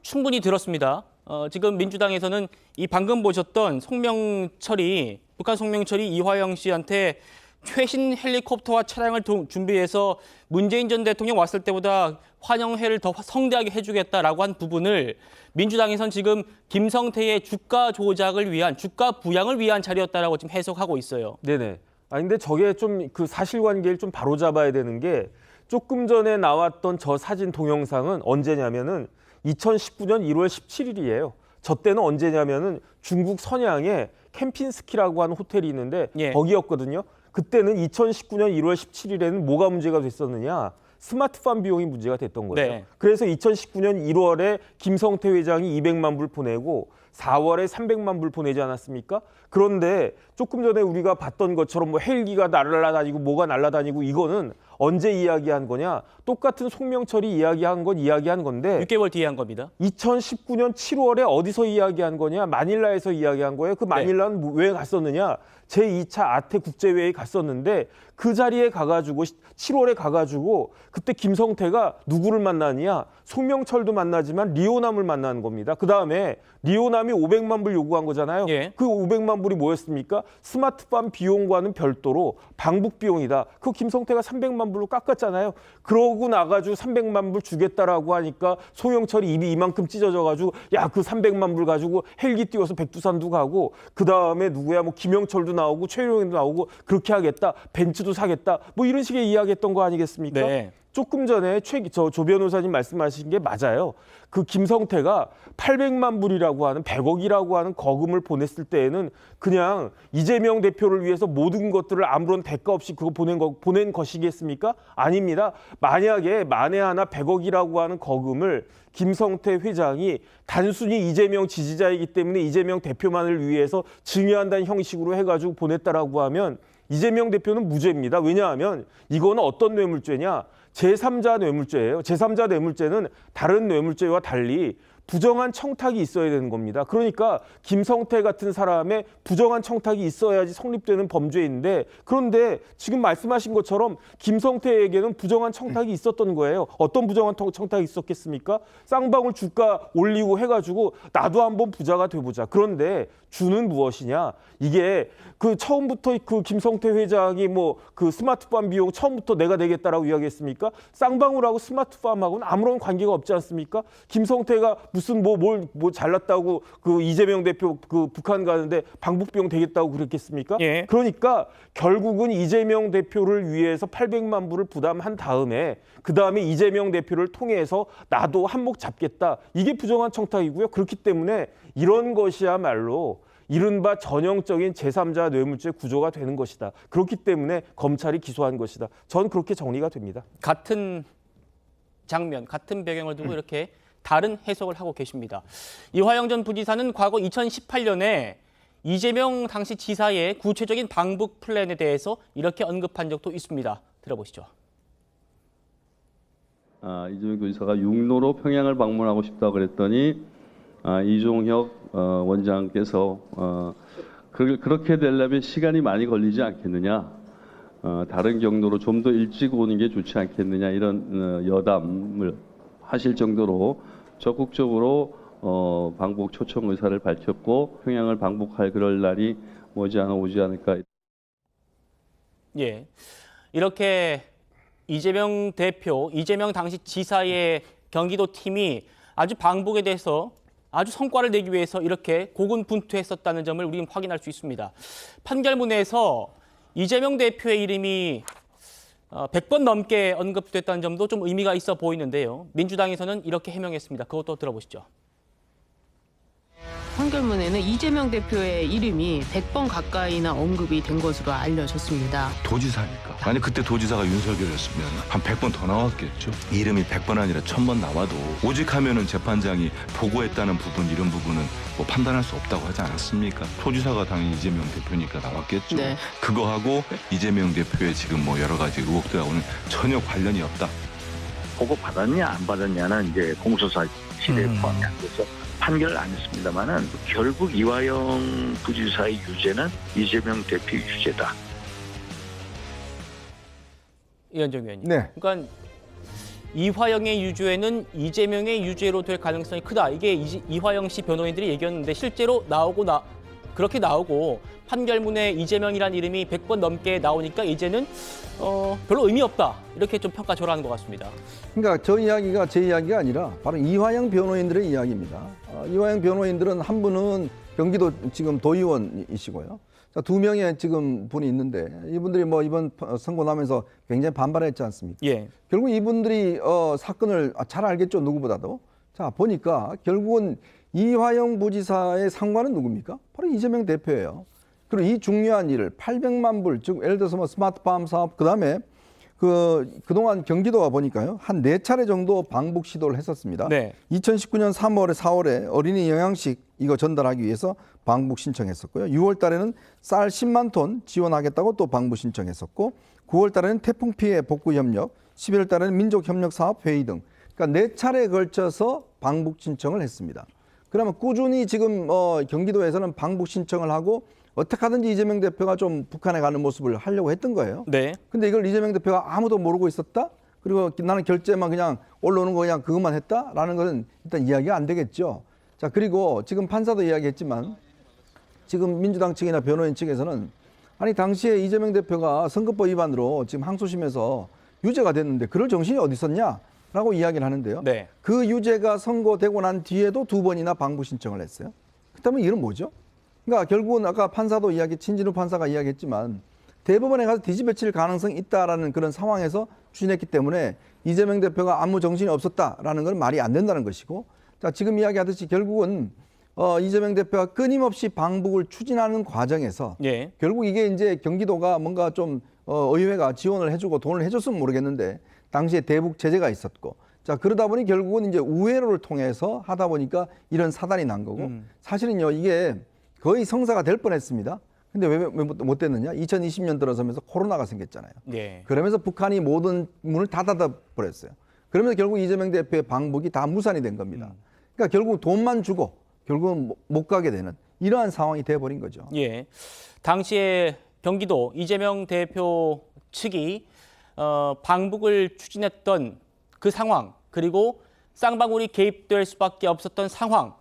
충분히 들었습니다. 지금 민주당에서는 이 방금 보셨던 북한 송명철이 이화영 씨한테 최신 헬리콥터와 차량을 준비해서 문재인 전 대통령 왔을 때보다 환영회를 더 성대하게 해주겠다라고 한 부분을 민주당에서는 지금 김성태의 주가 조작을 위한, 주가 부양을 위한 자리였다라고 지금 해석하고 있어요. 네네. 근데 저게 좀 그 사실관계를 좀 바로잡아야 되는 게 조금 전에 나왔던 저 사진 동영상은 언제냐면은 2019년 1월 17일이에요. 저 때는 언제냐면은 중국 선양에 캠핀스키라고 하는 호텔이 있는데 거기였거든요. 그때는 2019년 1월 17일에는 뭐가 문제가 됐었느냐? 스마트폰 비용이 문제가 됐던 거예요. 네. 그래서 2019년 1월에 김성태 회장이 200만 불 보내고 4월에 300만 불 보내지 않았습니까? 그런데 조금 전에 우리가 봤던 것처럼 뭐 헬기가 날아다니고 뭐가 날아다니고 이거는 언제 이야기한 거냐? 똑같은 송명철이 이야기한 건데 6개월 뒤에 한 겁니다. 2019년 7월에 어디서 이야기한 거냐? 마닐라에서 이야기한 거예요. 그 마닐라는 왜 갔었느냐? 제2차 아태 국제회의에 갔었는데 그 자리에 가가지고 7월에 가가지고 그때 김성태가 누구를 만나느냐? 송명철도 만나지만 리오남을 만나는 겁니다. 그다음에 리오남이 500만 불 요구한 거잖아요. 그 500만 불이 뭐였습니까? 스마트팜 비용과는 별도로 방북 비용이다. 그 김성태가 300만 불로 깎았잖아요. 그러고 나가지고 300만 불 주겠다라고 하니까 송영철이 입이 이만큼 찢어져가지고 야, 그 300만 불 가지고 헬기 띄워서 백두산도 가고 그다음에 누구야 뭐 김영철도 나오고 최용현도 나오고 그렇게 하겠다. 벤츠도 사겠다. 뭐 이런 식의 이야기했던 거 아니겠습니까? 네. 조금 전에 조 변호사님 말씀하신 게 맞아요. 그 김성태가 800만 불이라고 하는 100억이라고 하는 거금을 보냈을 때에는 그냥 이재명 대표를 위해서 모든 것들을 아무런 대가 없이 그거 보낸 것이겠습니까? 아닙니다. 만약에 만에 하나 100억이라고 하는 거금을 김성태 회장이 단순히 이재명 지지자이기 때문에 이재명 대표만을 위해서 증여한다는 형식으로 해가지고 보냈다라고 하면 이재명 대표는 무죄입니다. 왜냐하면 이거는 어떤 뇌물죄냐? 제3자 뇌물죄예요. 제3자 뇌물죄는 다른 뇌물죄와 달리 부정한 청탁이 있어야 되는 겁니다. 그러니까 김성태 같은 사람의 부정한 청탁이 있어야지 성립되는 범죄인데 그런데 지금 말씀하신 것처럼 김성태에게는 부정한 청탁이 있었던 거예요. 어떤 부정한 청탁이 있었겠습니까? 쌍방울 주가 올리고 해가지고 나도 한번 부자가 돼보자. 그런데 주는 무엇이냐? 이게 그 처음부터 그 김성태 회장이 뭐 그 스마트팜 비용 처음부터 내가 내겠다라고 이야기했습니까? 쌍방울하고 스마트팜하고는 아무런 관계가 없지 않습니까? 김성태가 무슨 뭘 잘났다고 그 이재명 대표 그 북한 가는데 방북 비용 되겠다고 그랬겠습니까? 그러니까 결국은 이재명 대표를 위해서 800만 불을 부담한 다음에 그 다음에 이재명 대표를 통해서 나도 한몫 잡겠다. 이게 부정한 청탁이고요. 그렇기 때문에 이런 것이야말로 이른바 전형적인 제3자 뇌물죄 구조가 되는 것이다. 그렇기 때문에 검찰이 기소한 것이다. 전 그렇게 정리가 됩니다. 같은 장면, 같은 배경을 두고 이렇게 다른 해석을 하고 계십니다. 이화영 전 부지사는 과거 2018년에 이재명 당시 지사의 구체적인 방북 플랜에 대해서 이렇게 언급한 적도 있습니다. 들어보시죠. 이재명 교지사가 육로로 평양을 방문하고 싶다고 그랬더니 이종혁 원장께서 그렇게 되려면 시간이 많이 걸리지 않겠느냐, 다른 경로로 좀 더 일찍 오는 게 좋지 않겠느냐 이런 여담을 하실 정도로 적극적으로 방북 초청 의사를 밝혔고 평양을 방북할 그럴 날이 머지않아 오지 않을까. 예, 이렇게 이재명 대표, 이재명 당시 지사의 경기도 팀이 아주 방북에 대해서 아주 성과를 내기 위해서 이렇게 고군분투했었다는 점을 우리는 확인할 수 있습니다. 판결문에서 이재명 대표의 이름이 100번 넘게 언급됐다는 점도 좀 의미가 있어 보이는데요. 민주당에서는 이렇게 해명했습니다. 그것도 들어보시죠. 판결문에는 이재명 대표의 이름이 100번 가까이나 언급이 된 것으로 알려졌습니다. 도지사니까. 만약 그때 도지사가 윤석열이었으면 한 100번 더 나왔겠죠. 이름이 100번 아니라 1000번 나와도 오직 하면은 재판장이 보고했다는 부분, 이런 부분은 뭐 판단할 수 없다고 하지 않았습니까? 도지사가 당연히 이재명 대표니까 나왔겠죠. 네. 그거하고 이재명 대표의 지금 뭐 여러 가지 의혹들하고는 전혀 관련이 없다. 보고 받았냐 안 받았냐는 이제 공소사 시대에 포함이 안 돼서 판결을 안 했습니다만은 결국 이화영 부지사의 유죄는 이재명 대표의 유죄다. 이현정 의원님. 네. 그러니까 이화영의 유죄는 이재명의 유죄로 될 가능성이 크다. 이게 이화영 씨 변호인들이 얘기했는데 실제로 그렇게 나오고 판결문에 이재명이라는 이름이 100번 넘게 나오니까 이제는 별로 의미 없다. 이렇게 좀 평가절하하는 것 같습니다. 그러니까 저 이야기가 제 이야기가 아니라 바로 이화영 변호인들의 이야기입니다. 이화영 변호인들은 한 분은 경기도 지금 도의원이시고요. 자, 2명의 지금 분이 있는데 이분들이 뭐 이번 선고 나면서 굉장히 반발했지 않습니까? 예. 결국 이분들이 사건을 잘 알겠죠, 누구보다도. 자, 보니까 결국은 이화영 부지사의 상관은 누굽니까? 바로 이재명 대표예요. 그리고 이 중요한 일을 800만 불, 즉 예를 들어서 뭐 스마트팜 사업, 그다음에 그동안 경기도가 보니까요, 한 4차례 정도 방북 시도를 했었습니다. 네. 2019년 3월에 4월에 어린이 영양식 이거 전달하기 위해서 방북 신청했었고요. 6월 달에는 쌀 10만 톤 지원하겠다고 또 방북 신청했었고 9월 달에는 태풍 피해 복구 협력, 11월 달에는 민족 협력 사업 회의 등 그러니까 4차례에 걸쳐서 방북 신청을 했습니다. 그러면 꾸준히 지금 경기도에서는 방북 신청을 하고 어떻게 하든지 이재명 대표가 좀 북한에 가는 모습을 하려고 했던 거예요. 네. 근데 이걸 이재명 대표가 아무도 모르고 있었다? 그리고 나는 결제만 그냥 올라오는 거 그냥 그것만 했다라는 것은 일단 이야기가 안 되겠죠. 자, 그리고 지금 판사도 이야기했지만 지금 민주당 측이나 변호인 측에서는 아니 당시에 이재명 대표가 선거법 위반으로 지금 항소심에서 유죄가 됐는데 그럴 정신이 어디 있었냐라고 이야기를 하는데요. 네. 그 유죄가 선고되고 난 뒤에도 2번이나 방북 신청을 했어요. 그렇다면 이건 뭐죠? 그러니까 결국은 아까 판사도 친진우 판사가 이야기했지만 대법원에 가서 뒤집어칠 가능성이 있다라는 그런 상황에서 추진했기 때문에 이재명 대표가 아무 정신이 없었다라는 건 말이 안 된다는 것이고 자, 지금 이야기하듯이 결국은 이재명 대표가 끊임없이 방북을 추진하는 과정에서 예. 결국 이게 이제 경기도가 뭔가 좀 의회가 지원을 해주고 돈을 해줬으면 모르겠는데 당시에 대북 제재가 있었고 자 그러다 보니 결국은 이제 우회로를 통해서 하다 보니까 이런 사단이 난 거고 사실은요 이게 거의 성사가 될 뻔했습니다. 근데 왜 못 됐느냐? 2020년 들어서면서 코로나가 생겼잖아요. 네. 그러면서 북한이 모든 문을 다 닫아버렸어요. 그러면서 결국 이재명 대표의 방북이 다 무산이 된 겁니다. 그러니까 결국 돈만 주고 결국은 못 가게 되는 이러한 상황이 돼버린 거죠. 예. 당시에 경기도 이재명 대표 측이 방북을 추진했던 그 상황 그리고 쌍방울이 개입될 수밖에 없었던 상황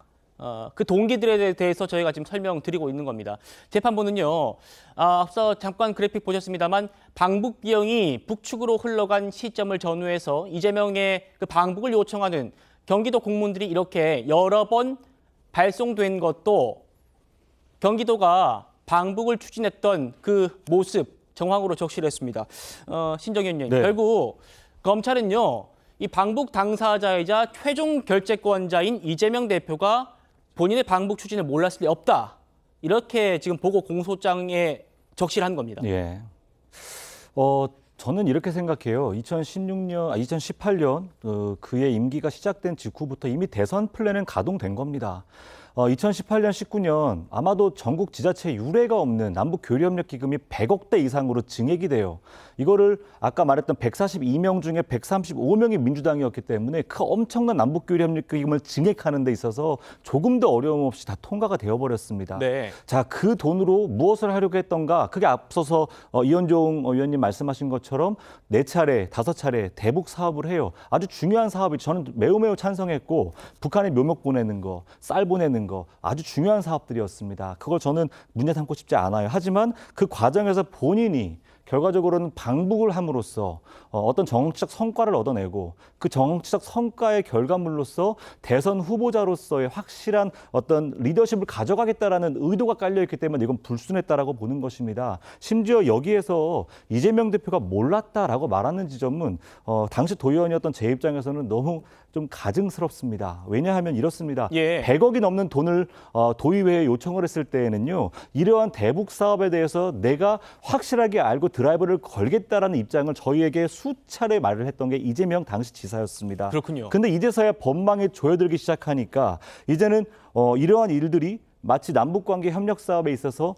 그 동기들에 대해서 저희가 지금 설명드리고 있는 겁니다. 재판부는요, 앞서 잠깐 그래픽 보셨습니다만 방북 비용이 북측으로 흘러간 시점을 전후해서 이재명의 그 방북을 요청하는 경기도 공문들이 이렇게 여러 번 발송된 것도 경기도가 방북을 추진했던 그 모습 정황으로 적시를 했습니다. 신정현 의원님, 네. 결국 검찰은요, 이 방북 당사자이자 최종 결재권자인 이재명 대표가 본인의 방북 추진을 몰랐을 리 없다. 이렇게 지금 보고 공소장에 적시를 한 겁니다. 예. 저는 이렇게 생각해요. 2018년 그의 임기가 시작된 직후부터 이미 대선 플랜은 가동된 겁니다. 2018년, 19년 아마도 전국 지자체 유례가 없는 남북 교류협력 기금이 100억대 이상으로 증액이 돼요. 이거를 아까 말했던 142명 중에 135명이 민주당이었기 때문에 그 엄청난 남북 교류협력 기금을 증액하는 데 있어서 조금 더 어려움 없이 다 통과가 되어버렸습니다. 네. 자, 그 돈으로 무엇을 하려고 했던가? 그게 앞서서 이현종 의원님 말씀하신 것처럼 4차례, 5차례 대북 사업을 해요. 아주 중요한 사업이 저는 매우 찬성했고 북한에 묘목 보내는 거, 쌀 보내는 거 아주 중요한 사업들이었습니다. 그걸 저는 문제 삼고 싶지 않아요. 하지만 그 과정에서 본인이 결과적으로는 방북을 함으로써 어떤 정치적 성과를 얻어내고 그 정치적 성과의 결과물로서 대선 후보자로서의 확실한 어떤 리더십을 가져가겠다라는 의도가 깔려있기 때문에 이건 불순했다라고 보는 것입니다. 심지어 여기에서 이재명 대표가 몰랐다라고 말하는 지점은 당시 도의원이었던 제 입장에서는 너무 좀 가증스럽습니다. 왜냐하면 이렇습니다. 예. 100억이 넘는 돈을 도의회에 요청을 했을 때에는요. 이러한 대북 사업에 대해서 내가 확실하게 알고 드라이브를 걸겠다라는 입장을 저희에게 수차례 말을 했던 게 이재명 당시 지사였습니다. 그렇군요. 근데 이제서야 법망에 조여들기 시작하니까 이제는 이러한 일들이 마치 남북관계 협력 사업에 있어서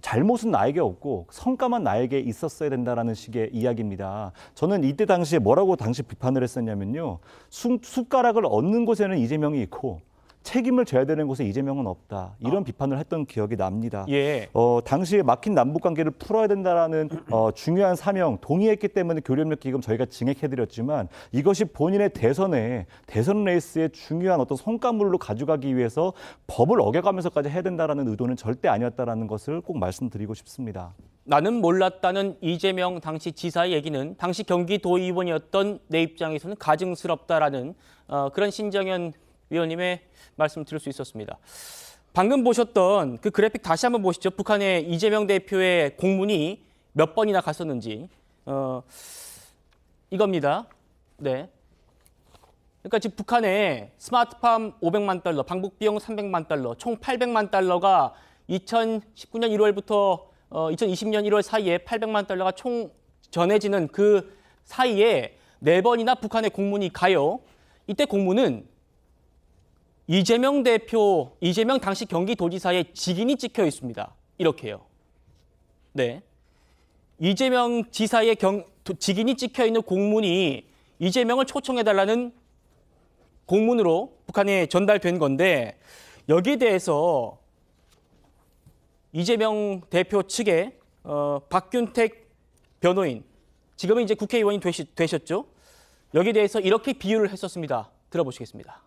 잘못은 나에게 없고 성과만 나에게 있었어야 된다라는 식의 이야기입니다. 저는 이때 당시에 뭐라고 당시 비판을 했었냐면요. 숟가락을 얻는 곳에는 이재명이 있고 책임을 져야 되는 곳에 이재명은 없다. 이런 비판을 했던 기억이 납니다. 예. 당시에 막힌 남북관계를 풀어야 된다라는 중요한 사명 동의했기 때문에 교류협력 기금 저희가 증액해드렸지만 이것이 본인의 대선 레이스의 중요한 어떤 성과물로 가져가기 위해서 법을 어겨가면서까지 해야 된다라는 의도는 절대 아니었다라는 것을 꼭 말씀드리고 싶습니다. 나는 몰랐다는 이재명 당시 지사의 얘기는 당시 경기도의원이었던 내 입장에서는 가증스럽다라는 그런 신정현 위원님의 말씀을 들을 수 있었습니다. 방금 보셨던 그 그래픽 다시 한번 보시죠. 북한의 이재명 대표의 공문이 몇 번이나 갔었는지. 이겁니다. 네. 그러니까 지금 북한에 스마트팜 500만 달러, 방북 비용 300만 달러, 총 800만 달러가 2019년 1월부터 2020년 1월 사이에 800만 달러가 총 전해지는 그 사이에 4번이나 북한의 공문이 가요. 이때 공문은 이재명 당시 경기도지사의 직인이 찍혀 있습니다. 이렇게요. 네. 이재명 지사의 직인이 찍혀 있는 공문이 이재명을 초청해달라는 공문으로 북한에 전달된 건데 여기에 대해서 이재명 대표 측의 박균택 변호인, 지금은 이제 국회의원이 되셨죠. 여기에 대해서 이렇게 비유를 했었습니다. 들어보시겠습니다.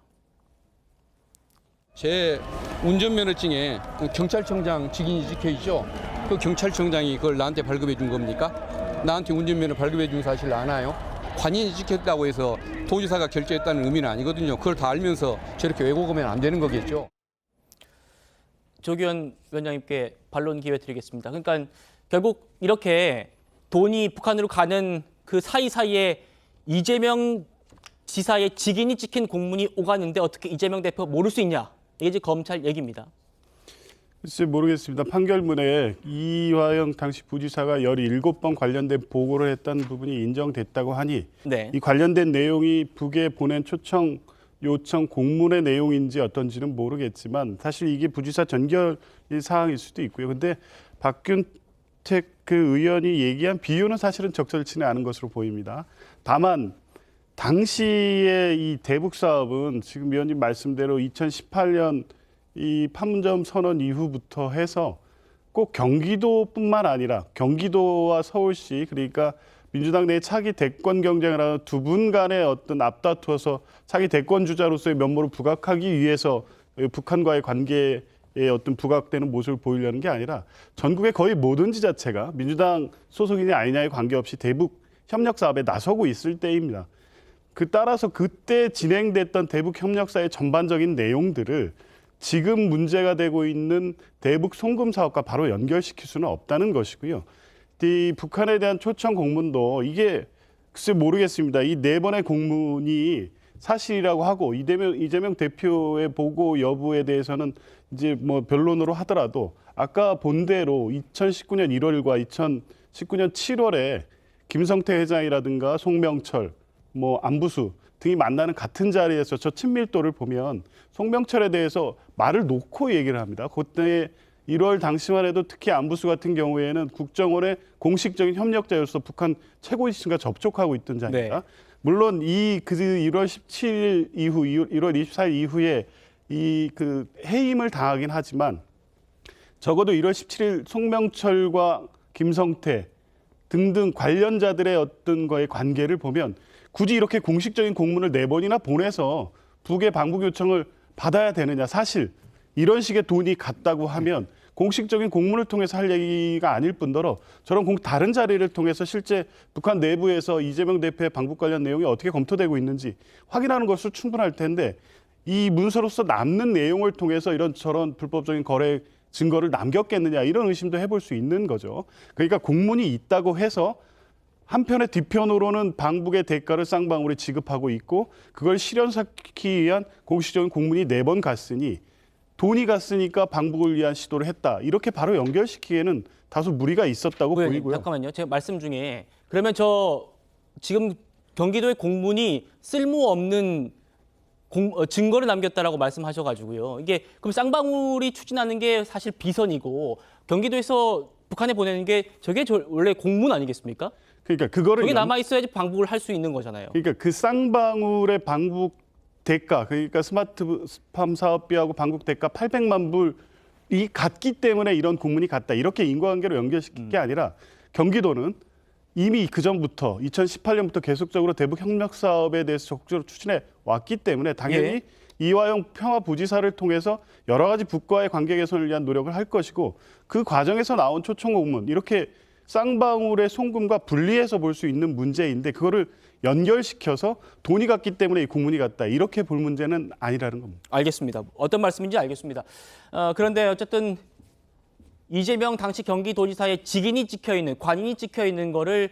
제 운전면허증에 경찰청장 직인이 찍혀 있죠. 그 경찰청장이 그걸 나한테 발급해 준 겁니까? 나한테 운전면허 발급해 준 사실 아나요? 관인이 찍혔다고 해서 도지사가 결재했다는 의미는 아니거든요. 그걸 다 알면서 저렇게 왜곡하면 안 되는 거겠죠. 조규현 위원장님께 반론 기회 드리겠습니다. 그러니까 결국 이렇게 돈이 북한으로 가는 그 사이사이에 이재명 지사의 직인이 찍힌 공문이 오가는데 어떻게 이재명 대표 모를 수 있냐? 이게 이제 검찰 얘기입니다. 글쎄 모르겠습니다. 판결문에 이화영 당시 부지사가 17번 관련된 보고를 했다는 부분이 인정됐다고 하니 네. 이 관련된 내용이 북에 보낸 초청 요청 공문의 내용인지 어떤지는 모르겠지만 사실 이게 부지사 전결 사항일 수도 있고요. 근데 박균택 그 의원이 얘기한 비유는 사실은 적절치는 않은 것으로 보입니다. 다만 당시에 이 대북 사업은 지금 위원님 말씀대로 2018년 이 판문점 선언 이후부터 해서 꼭 경기도뿐만 아니라 경기도와 서울시, 그러니까 민주당 내 차기 대권 경쟁을 하는 두 분 간의 어떤 앞다투어서 차기 대권 주자로서의 면모를 부각하기 위해서 북한과의 관계에 어떤 부각되는 모습을 보이려는 게 아니라 전국의 거의 모든 지자체가 민주당 소속이냐 아니냐에 관계없이 대북 협력 사업에 나서고 있을 때입니다. 그 따라서 그때 진행됐던 대북 협력사의 전반적인 내용들을 지금 문제가 되고 있는 대북 송금 사업과 바로 연결시킬 수는 없다는 것이고요. 이 북한에 대한 초청 공문도 이게 글쎄 모르겠습니다. 이 4번의 공문이 사실이라고 하고 이재명 대표의 보고 여부에 대해서는 이제 뭐 변론으로 하더라도 아까 본 대로 2019년 1월과 2019년 7월에 김성태 회장이라든가 송명철, 뭐 안부수 등이 만나는 같은 자리에서 저 친밀도를 보면 송명철에 대해서 말을 놓고 얘기를 합니다. 그때 1월 당시만 해도 특히 안부수 같은 경우에는 국정원의 공식적인 협력자로서 북한 최고 지층과 접촉하고 있던 자입니다. 네. 물론 그 1월 17일 이후, 1월 24일 이후에 그 해임을 당하긴 하지만 적어도 1월 17일 송명철과 김성태 등등 관련자들의 어떤 거의 관계를 보면 굳이 이렇게 공식적인 공문을 4번이나 보내서 북의 방북 요청을 받아야 되느냐. 사실 이런 식의 돈이 갔다고 하면 공식적인 공문을 통해서 할 얘기가 아닐 뿐더러 저런 다른 자리를 통해서 실제 북한 내부에서 이재명 대표의 방북 관련 내용이 어떻게 검토되고 있는지 확인하는 것으로 충분할 텐데 이 문서로서 남는 내용을 통해서 이런저런 불법적인 거래 증거를 남겼겠느냐 이런 의심도 해볼 수 있는 거죠. 그러니까 공문이 있다고 해서 한편의 뒤편으로는 방북의 대가를 쌍방울이 지급하고 있고 그걸 실현시키기 위한 공식적인 공문이 4번 갔으니 돈이 갔으니까 방북을 위한 시도를 했다. 이렇게 바로 연결시키기에는 다소 무리가 있었다고 보이고요. 잠깐만요. 제가 말씀 중에 그러면 저 지금 경기도의 공문이 쓸모없는 증거를 남겼다라고 말씀하셔가지고요. 이게 그럼 쌍방울이 추진하는 게 사실 비선이고 경기도에서 북한에 보내는 게 저게 원래 공문 아니겠습니까? 그러니까 그거를 그게 남아 있어야지 방북을 할 수 있는 거잖아요. 그러니까 그 쌍방울의 방북 대가, 그러니까 스마트팜 사업비하고 방북 대가 800만 불이 같기 때문에 이런 공문이 갔다. 이렇게 인과관계로 연결시킬 게 아니라 경기도는 이미 그 전부터 2018년부터 계속적으로 대북 협력 사업에 대해서 적극적으로 추진해 왔기 때문에 당연히 이화영 평화부지사를 통해서 여러 가지 북과의 관계 개선을 위한 노력을 할 것이고 그 과정에서 나온 초청 공문 이렇게 쌍방울의 송금과 분리해서 볼 수 있는 문제인데 그거를 연결시켜서 돈이 갔기 때문에 이 공문이 갔다. 이렇게 볼 문제는 아니라는 겁니다. 알겠습니다. 어떤 말씀인지 알겠습니다. 그런데 어쨌든 이재명 당시 경기도지사의 직인이 찍혀있는, 관인이 찍혀있는 거를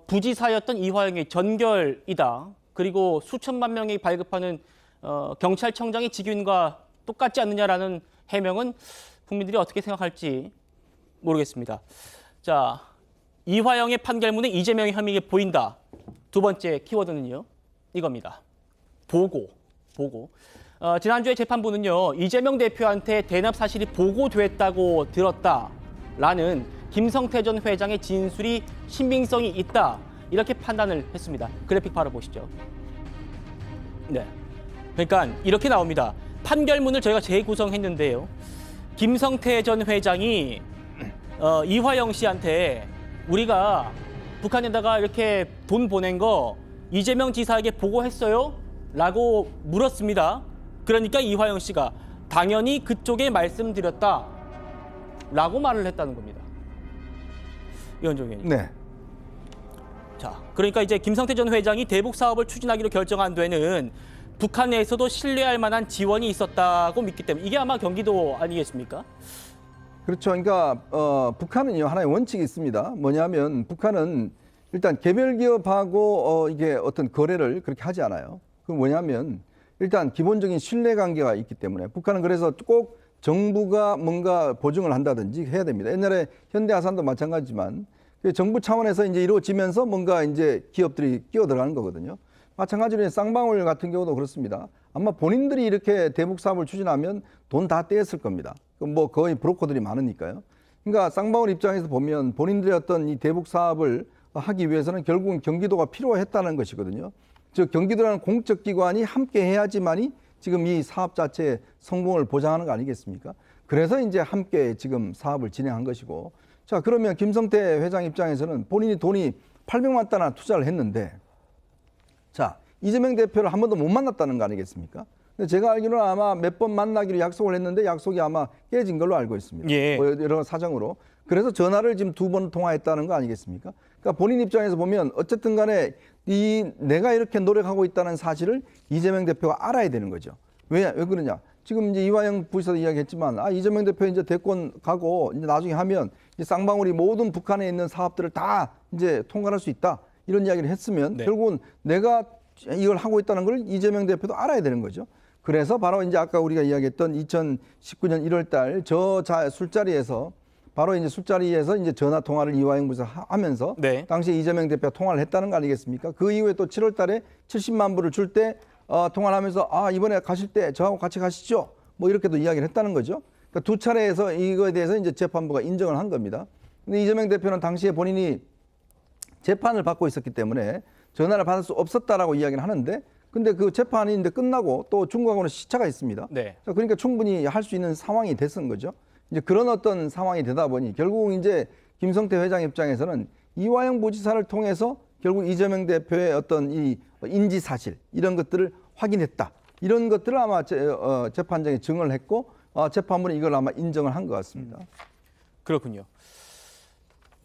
부지사였던 이화영의 전결이다. 그리고 수천만 명이 발급하는 경찰청장의 직인과 똑같지 않느냐라는 해명은 국민들이 어떻게 생각할지 모르겠습니다. 자, 이화영의 판결문에 이재명의 혐의가 보인다. 두 번째 키워드는요. 이겁니다. 보고. 지난주에 재판부는요, 이재명 대표한테 대납 사실이 보고됐다고 들었다라는 김성태 전 회장의 진술이 신빙성이 있다, 이렇게 판단을 했습니다. 그래픽 바로 보시죠. 네, 그러니까 이렇게 나옵니다. 판결문을 저희가 재구성했는데요. 김성태 전 회장이 이화영 씨한테 우리가 북한에다가 이렇게 돈 보낸 거 이재명 지사에게 보고했어요? 라고 물었습니다. 그러니까 이화영 씨가 당연히 그쪽에 말씀드렸다 라고 말을 했다는 겁니다. 이현종 의원님. 네. 자, 그러니까 이제 김성태 전 회장이 대북 사업을 추진하기로 결정한 데는 북한 내에서도 신뢰할 만한 지원이 있었다고 믿기 때문에, 이게 아마 경기도 아니겠습니까? 그렇죠. 그러니까 북한은요, 하나의 원칙이 있습니다. 뭐냐면 북한은 일단 개별 기업하고 이게 어떤 거래를 그렇게 하지 않아요. 그 뭐냐면 일단 기본적인 신뢰 관계가 있기 때문에 북한은 그래서 꼭 정부가 뭔가 보증을 한다든지 해야 됩니다. 옛날에 현대아산도 마찬가지지만 정부 차원에서 이제 이루어지면서 뭔가 이제 기업들이 끼어 들어가는 거거든요. 마찬가지로 쌍방울 같은 경우도 그렇습니다. 아마 본인들이 이렇게 대북 사업을 추진하면 돈 다 떼었을 겁니다. 뭐 거의 브로커들이 많으니까요. 그러니까 쌍방울 입장에서 보면 본인들의 어떤 이 대북 사업을 하기 위해서는 결국은 경기도가 필요했다는 것이거든요. 즉 경기도라는 공적 기관이 함께 해야지만이 지금 이 사업 자체의 성공을 보장하는 거 아니겠습니까? 그래서 이제 함께 지금 사업을 진행한 것이고, 자 그러면 김성태 회장 입장에서는 본인이 돈이 800만 달러 투자를 했는데, 자 이재명 대표를 한 번도 못 만났다는 거 아니겠습니까? 근데 제가 알기로는 아마 몇 번 만나기로 약속을 했는데 약속이 아마 깨진 걸로 알고 있습니다. 예. 뭐 여러 사정으로. 그래서 전화를 지금 2번 통화했다는 거 아니겠습니까? 그러니까 본인 입장에서 보면 어쨌든 간에 내가 이렇게 노력하고 있다는 사실을 이재명 대표가 알아야 되는 거죠. 왜 그러냐? 지금 이제 이화영 부지사도 이야기했지만, 이재명 대표 이제 대권 가고 이제 나중에 하면 이제 쌍방울이 모든 북한에 있는 사업들을 다 이제 통과할 수 있다, 이런 이야기를 했으면 네. 결국은 내가 이걸 하고 있다는 걸 이재명 대표도 알아야 되는 거죠. 그래서 바로 이제 아까 우리가 이야기했던 2019년 1월 달 저 술자리에서 바로 이제 술자리에서 이제 전화 통화를 이화영 부지사 하면서 네. 당시에 이재명 대표가 통화를 했다는 거 아니겠습니까? 그 이후에 또 7월 달에 70만 불을 줄 때 통화를 하면서 이번에 가실 때 저하고 같이 가시죠, 뭐 이렇게도 이야기를 했다는 거죠. 그러니까 두 차례에서 이거에 대해서 이제 재판부가 인정을 한 겁니다. 근데 이재명 대표는 당시에 본인이 재판을 받고 있었기 때문에 전화를 받을 수 없었다라고 이야기를 하는데, 근데 그 재판이 이제 끝나고 또 중국하고는 시차가 있습니다. 네. 자, 그러니까 충분히 할 수 있는 상황이 됐은 거죠. 이제 그런 어떤 상황이 되다 보니 결국 이제 김성태 회장 입장에서는 이화영 부지사를 통해서 결국 이재명 대표의 어떤 이 인지 사실 이런 것들을 확인했다, 이런 것들을 아마 재판장이 증언을 했고 재판부는 이걸 아마 인정을 한 것 같습니다. 그렇군요.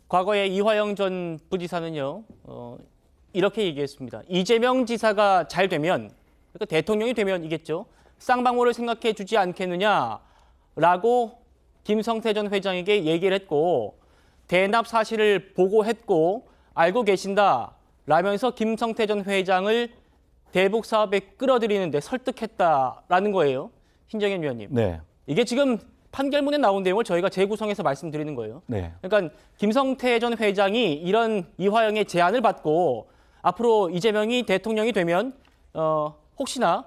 과거에 이화영 전 부지사는요, 이렇게 얘기했습니다. 이재명 지사가 잘 되면, 그러니까 대통령이 되면이겠죠, 쌍방울을 생각해 주지 않겠느냐라고 김성태 전 회장에게 얘기를 했고, 대납 사실을 보고했고 알고 계신다라면서 김성태 전 회장을 대북 사업에 끌어들이는데 설득했다라는 거예요. 신정현 위원님. 네. 이게 지금 판결문에 나온 내용을 저희가 재구성해서 말씀드리는 거예요. 네. 그러니까 김성태 전 회장이 이런 이화영의 제안을 받고 앞으로 이재명이 대통령이 되면 혹시나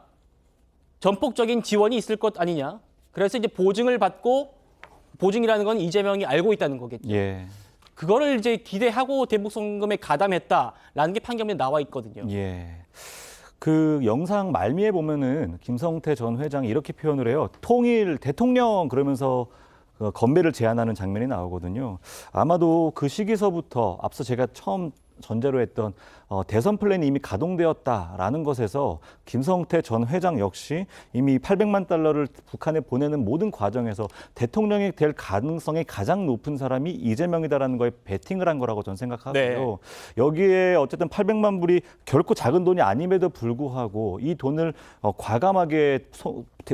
전폭적인 지원이 있을 것 아니냐. 그래서 이제 보증을 받고, 보증이라는 건 이재명이 알고 있다는 거겠죠. 예. 그거를 이제 기대하고 대북 송금에 가담했다라는 게 판결문에 나와 있거든요. 예. 그 영상 말미에 보면은 김성태 전 회장이 이렇게 표현을 해요. 통일 대통령 그러면서 건배를 제안하는 장면이 나오거든요. 아마도 그 시기서부터 앞서 제가 처음 전제로 했던 대선 플랜이 이미 가동되었다라는 것에서 김성태 전 회장 역시 이미 800만 달러를 북한에 보내는 모든 과정에서 대통령이 될 가능성이 가장 높은 사람이 이재명이다라는 거에 베팅을 한 거라고 저는 생각하고요. 네. 여기에 어쨌든 800만 불이 결코 작은 돈이 아님에도 불구하고 이 돈을 과감하게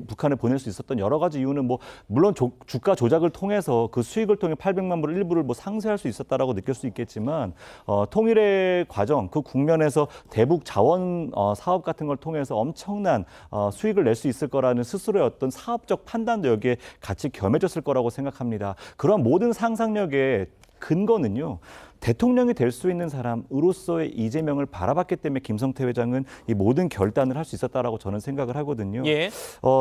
북한에 보낼 수 있었던 여러 가지 이유는 뭐 물론 주가 조작을 통해서 그 수익을 통해 800만 불 일부를 뭐 상쇄할 수 있었다라고 느낄 수 있겠지만 통일의 과정 그 국면에서 대북 자원 사업 같은 걸 통해서 엄청난 수익을 낼 수 있을 거라는 스스로의 어떤 사업적 판단도 여기에 같이 겸해졌을 거라고 생각합니다. 그런 모든 상상력에 근거는요. 대통령이 될 수 있는 사람으로서의 이재명을 바라봤기 때문에 김성태 회장은 이 모든 결단을 할 수 있었다라고 저는 생각을 하거든요. 예.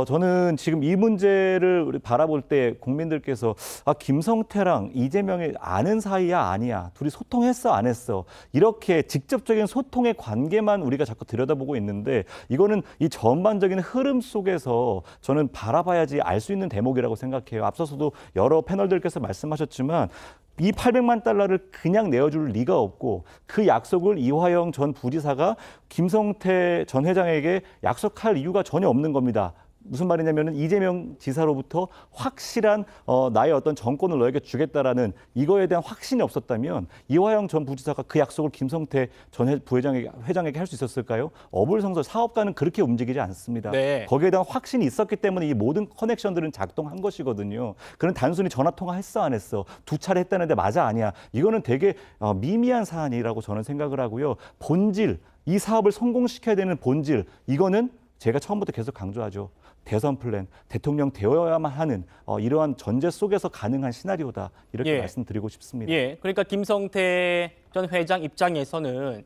저는 지금 이 문제를 바라볼 때 국민들께서 김성태랑 이재명이 아는 사이야 아니야, 둘이 소통했어 안 했어, 이렇게 직접적인 소통의 관계만 우리가 자꾸 들여다보고 있는데 이거는 이 전반적인 흐름 속에서 저는 바라봐야지 알 수 있는 대목이라고 생각해요. 앞서서도 여러 패널들께서 말씀하셨지만 이 800만 달러를 그냥 내어줄 리가 없고 그 약속을 이화영 전 부지사가 김성태 전 회장에게 약속할 이유가 전혀 없는 겁니다. 무슨 말이냐면은 이재명 지사로부터 확실한 나의 어떤 정권을 너에게 주겠다라는 이거에 대한 확신이 없었다면 이화영 전 부지사가 그 약속을 김성태 전 회장에게 할 수 있었을까요? 어불성설, 사업가는 그렇게 움직이지 않습니다. 네. 거기에 대한 확신이 있었기 때문에 이 모든 커넥션들은 작동한 것이거든요. 그런 단순히 전화 통화했어 안 했어, 2차례 했다는데 맞아 아니야, 이거는 되게 미미한 사안이라고 저는 생각을 하고요. 본질, 이 사업을 성공시켜야 되는 본질, 이거는 제가 처음부터 계속 강조하죠. 대선 플랜, 대통령 되어야만 하는 이러한 전제 속에서 가능한 시나리오다, 이렇게 말씀드리고 싶습니다. 예, 그러니까 김성태 전 회장 입장에서는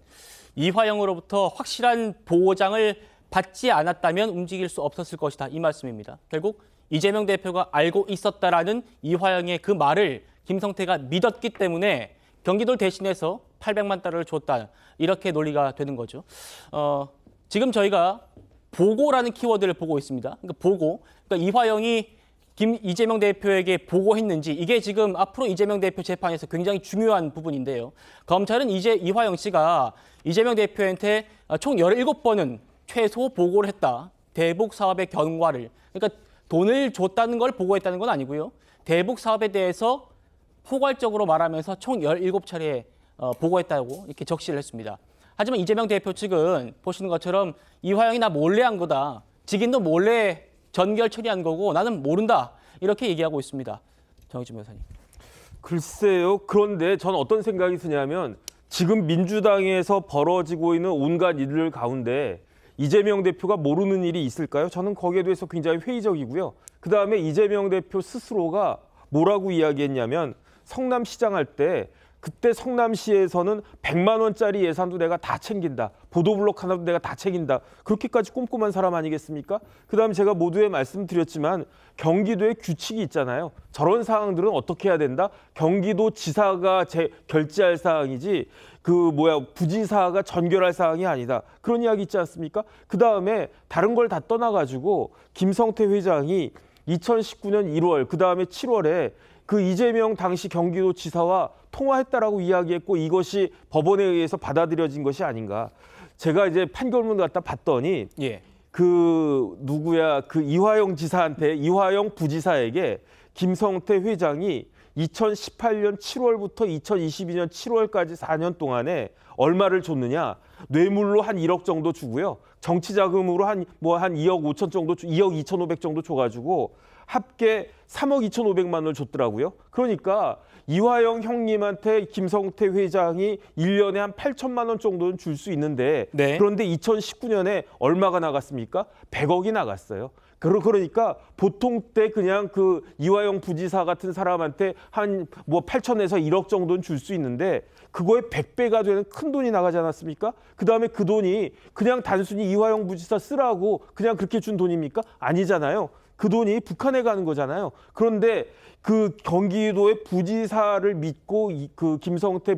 이화영으로부터 확실한 보장을 받지 않았다면 움직일 수 없었을 것이다, 이 말씀입니다. 결국 이재명 대표가 알고 있었다라는 이화영의 그 말을 김성태가 믿었기 때문에 경기도를 대신해서 800만 달러를 줬다, 이렇게 논리가 되는 거죠. 지금 저희가 보고라는 키워드를 보고 있습니다. 그러니까 보고, 그러니까 이화영이 이재명 대표에게 보고했는지, 이게 지금 앞으로 이재명 대표 재판에서 굉장히 중요한 부분인데요. 검찰은 이화영 씨가 이재명 대표한테 총 17번은 최소 보고를 했다. 대북 사업의 경과를. 그러니까 돈을 줬다는 걸 보고했다는 건 아니고요. 대북 사업에 대해서 포괄적으로 말하면서 총 17차례 보고했다고 이렇게 적시를 했습니다. 하지만 이재명 대표 측은 보시는 것처럼 이화영이 나 몰래 한 거다, 직인도 몰래 전결 처리한 거고 나는 모른다, 이렇게 얘기하고 있습니다. 정의진 변호사님. 글쎄요. 그런데 전 어떤 생각이 드냐면 지금 민주당에서 벌어지고 있는 온갖 일들 가운데 이재명 대표가 모르는 일이 있을까요? 저는 거기에 대해서 굉장히 회의적이고요. 그다음에 이재명 대표 스스로가 뭐라고 이야기했냐면 성남시장 할 때 그때 성남시에서는 100만 원짜리 예산도 내가 다 챙긴다, 보도블록 하나도 내가 다 챙긴다, 그렇게까지 꼼꼼한 사람 아니겠습니까? 그다음에 제가 모두에 말씀드렸지만 경기도에 규칙이 있잖아요. 저런 사항들은 어떻게 해야 된다? 경기도 지사가 결재할 사항이지 부지사가 전결할 사항이 아니다, 그런 이야기 있지 않습니까? 그다음에 다른 걸 다 떠나가지고 김성태 회장이 2019년 1월 그다음에 7월에 그 이재명 당시 경기도지사와 통화했다라고 이야기했고 이것이 법원에 의해서 받아들여진 것이 아닌가. 제가 이제 판결문 갖다 봤더니 그 이화영 부지사에게 김성태 회장이 2018년 7월부터 2022년 7월까지 4년 동안에 얼마를 줬느냐? 뇌물로 한 1억 정도 주고요. 정치 자금으로 한 2억 5천 정도, 2억 2,500 정도 줘가지고 합계 3억 2,500만 원을 줬더라고요. 그러니까 이화영 형님한테 김성태 회장이 1년에 한 8천만 원 정도는 줄 수 있는데 그런데 2019년에 얼마가 나갔습니까? 100억이 나갔어요. 그러니까 보통 때 그냥 그 이화영 부지사 같은 사람한테 한 8천에서 1억 정도는 줄 수 있는데 그거에 100배가 되는 큰 돈이 나가지 않았습니까? 그다음에 그 돈이 그냥 단순히 이화영 부지사 쓰라고 그냥 그렇게 준 돈입니까? 아니잖아요. 그 돈이 북한에 가는 거잖아요. 그런데 그 경기도의 부지사를 믿고 그 김성태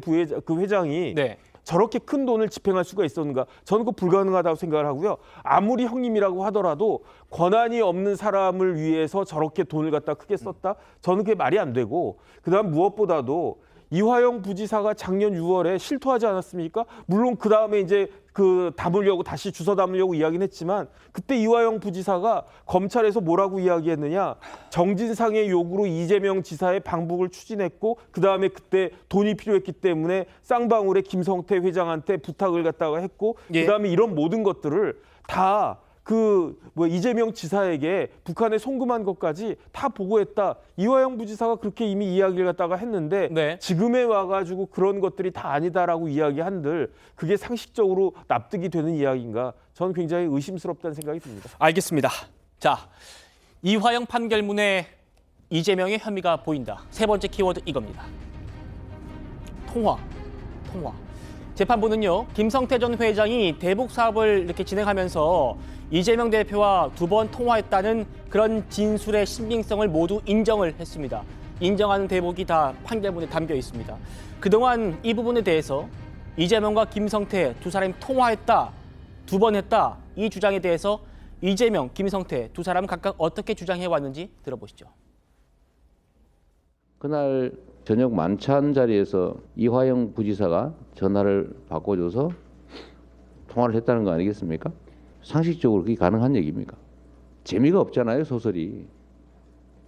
회장이 저렇게 큰 돈을 집행할 수가 있었는가? 저는 그거 불가능하다고 생각을 하고요. 아무리 형님이라고 하더라도 권한이 없는 사람을 위해서 저렇게 돈을 갖다 크게 썼다? 저는 그게 말이 안 되고, 그다음 무엇보다도 이화영 부지사가 작년 6월에 실토하지 않았습니까? 물론 그 다음에 이제 다시 주워 담으려고 이야기는 했지만 그때 이화영 부지사가 검찰에서 뭐라고 이야기했느냐? 정진상의 요구로 이재명 지사의 방북을 추진했고 그 다음에 그때 돈이 필요했기 때문에 쌍방울의 김성태 회장한테 부탁을 갖다가 했고 그 다음에 이런 모든 것들을 다 이재명 지사에게 북한에 송금한 것까지 다 보고했다. 이화영 부지사가 그렇게 이미 이야기를 갖다가 했는데 지금에 와가지고 그런 것들이 다 아니다라고 이야기한들 그게 상식적으로 납득이 되는 이야기인가? 저는 굉장히 의심스럽다는 생각이 듭니다. 알겠습니다. 자, 이화영 판결문에 이재명의 혐의가 보인다. 세 번째 키워드 이겁니다. 통화. 재판부는요, 김성태 전 회장이 대북 사업을 이렇게 진행하면서 이재명 대표와 2번 통화했다는 그런 진술의 신빙성을 모두 인정을 했습니다. 인정하는 대목이 다 판결문에 담겨 있습니다. 그동안 이 부분에 대해서 이재명과 김성태 두 사람이 통화했다, 2번 했다, 이 주장에 대해서 이재명, 김성태 두 사람 각각 어떻게 주장해왔는지 들어보시죠. 그날 저녁 만찬 자리에서 이화영 부지사가 전화를 바꿔줘서 통화를 했다는 거 아니겠습니까? 상식적으로 그게 가능한 얘기입니까? 재미가 없잖아요, 소설이.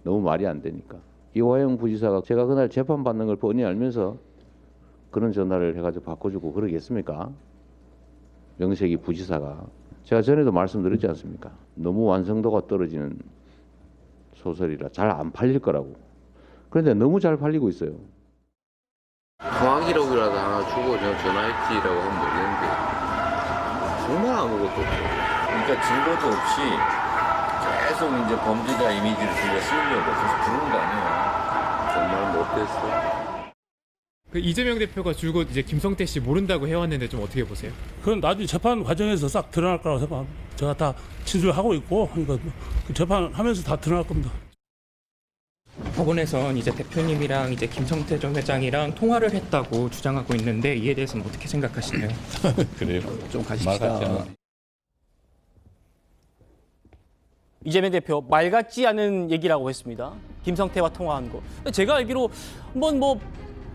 너무 말이 안 되니까. 이화영 부지사가 제가 그날 재판받는 걸 뻔히 알면서 그런 전화를 해가지고 바꿔주고 그러겠습니까? 명색이 부지사가. 제가 전에도 말씀드렸지 않습니까? 너무 완성도가 떨어지는 소설이라 잘 안 팔릴 거라고. 그런데 너무 잘 팔리고 있어요. 통화 기록이라도 하나 주고 전화했지라고 하면 모르겠는데 정말 아무것도 없고, 그러니까 증거도 없이 계속 이제 범죄자 이미지를 우리가 쓰려고 계속 부르는 거 아니에요. 정말 못됐어. 그 이재명 대표가 줄곧 이제 김성태 씨 모른다고 해왔는데 좀 어떻게 보세요? 그건 나중에 재판 과정에서 싹 드러날 거라고 생각합니다. 제가 다 진술하고 있고, 그러니까 그 재판하면서 다 드러날 겁니다. 법원에선 이제 대표님이랑 이제 김성태 전 회장이랑 통화를 했다고 주장하고 있는데 이에 대해서는 어떻게 생각하시나요? 그래요. 좀 가십시다. 이재명 대표 말 같지 않은 얘기라고 했습니다. 김성태와 통화한 거. 제가 알기로 뭐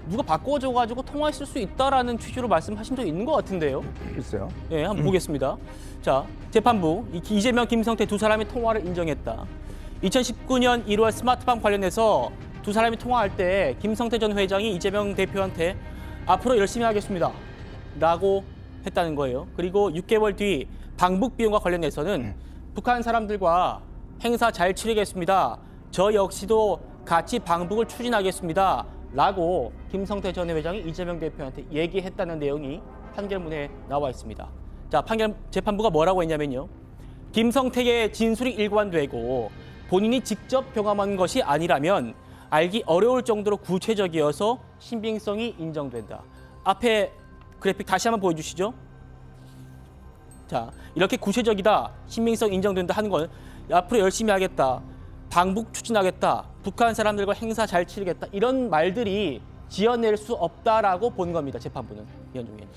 누가 바꿔줘가지고 통화했을 수 있다라는 취지로 말씀하신 적 있는 것 같은데요. 글쎄요. 네, 한번 보겠습니다. 자, 재판부 이재명, 김성태 두 사람의 통화를 인정했다. 2019년 1월 스마트팜 관련해서 두 사람이 통화할 때 김성태 전 회장이 이재명 대표한테 앞으로 열심히 하겠습니다 라고 했다는 거예요. 그리고 6개월 뒤 방북 비용과 관련해서는 북한 사람들과 행사 잘 치르겠습니다. 저 역시도 같이 방북을 추진하겠습니다 라고 김성태 전 회장이 이재명 대표한테 얘기했다는 내용이 판결문에 나와 있습니다. 자, 재판부가 뭐라고 했냐면요. 김성태의 진술이 일관되고 본인이 직접 경험한 것이 아니라면 알기 어려울 정도로 구체적이어서 신빙성이 인정된다. 앞에 그래픽 다시 한번 보여주시죠. 자, 이렇게 구체적이다, 신빙성 인정된다 하는 건 앞으로 열심히 하겠다, 방북 추진하겠다, 북한 사람들과 행사 잘 치르겠다, 이런 말들이 지어낼 수 없다라고 본 겁니다. 재판부는. 이현중 의원님.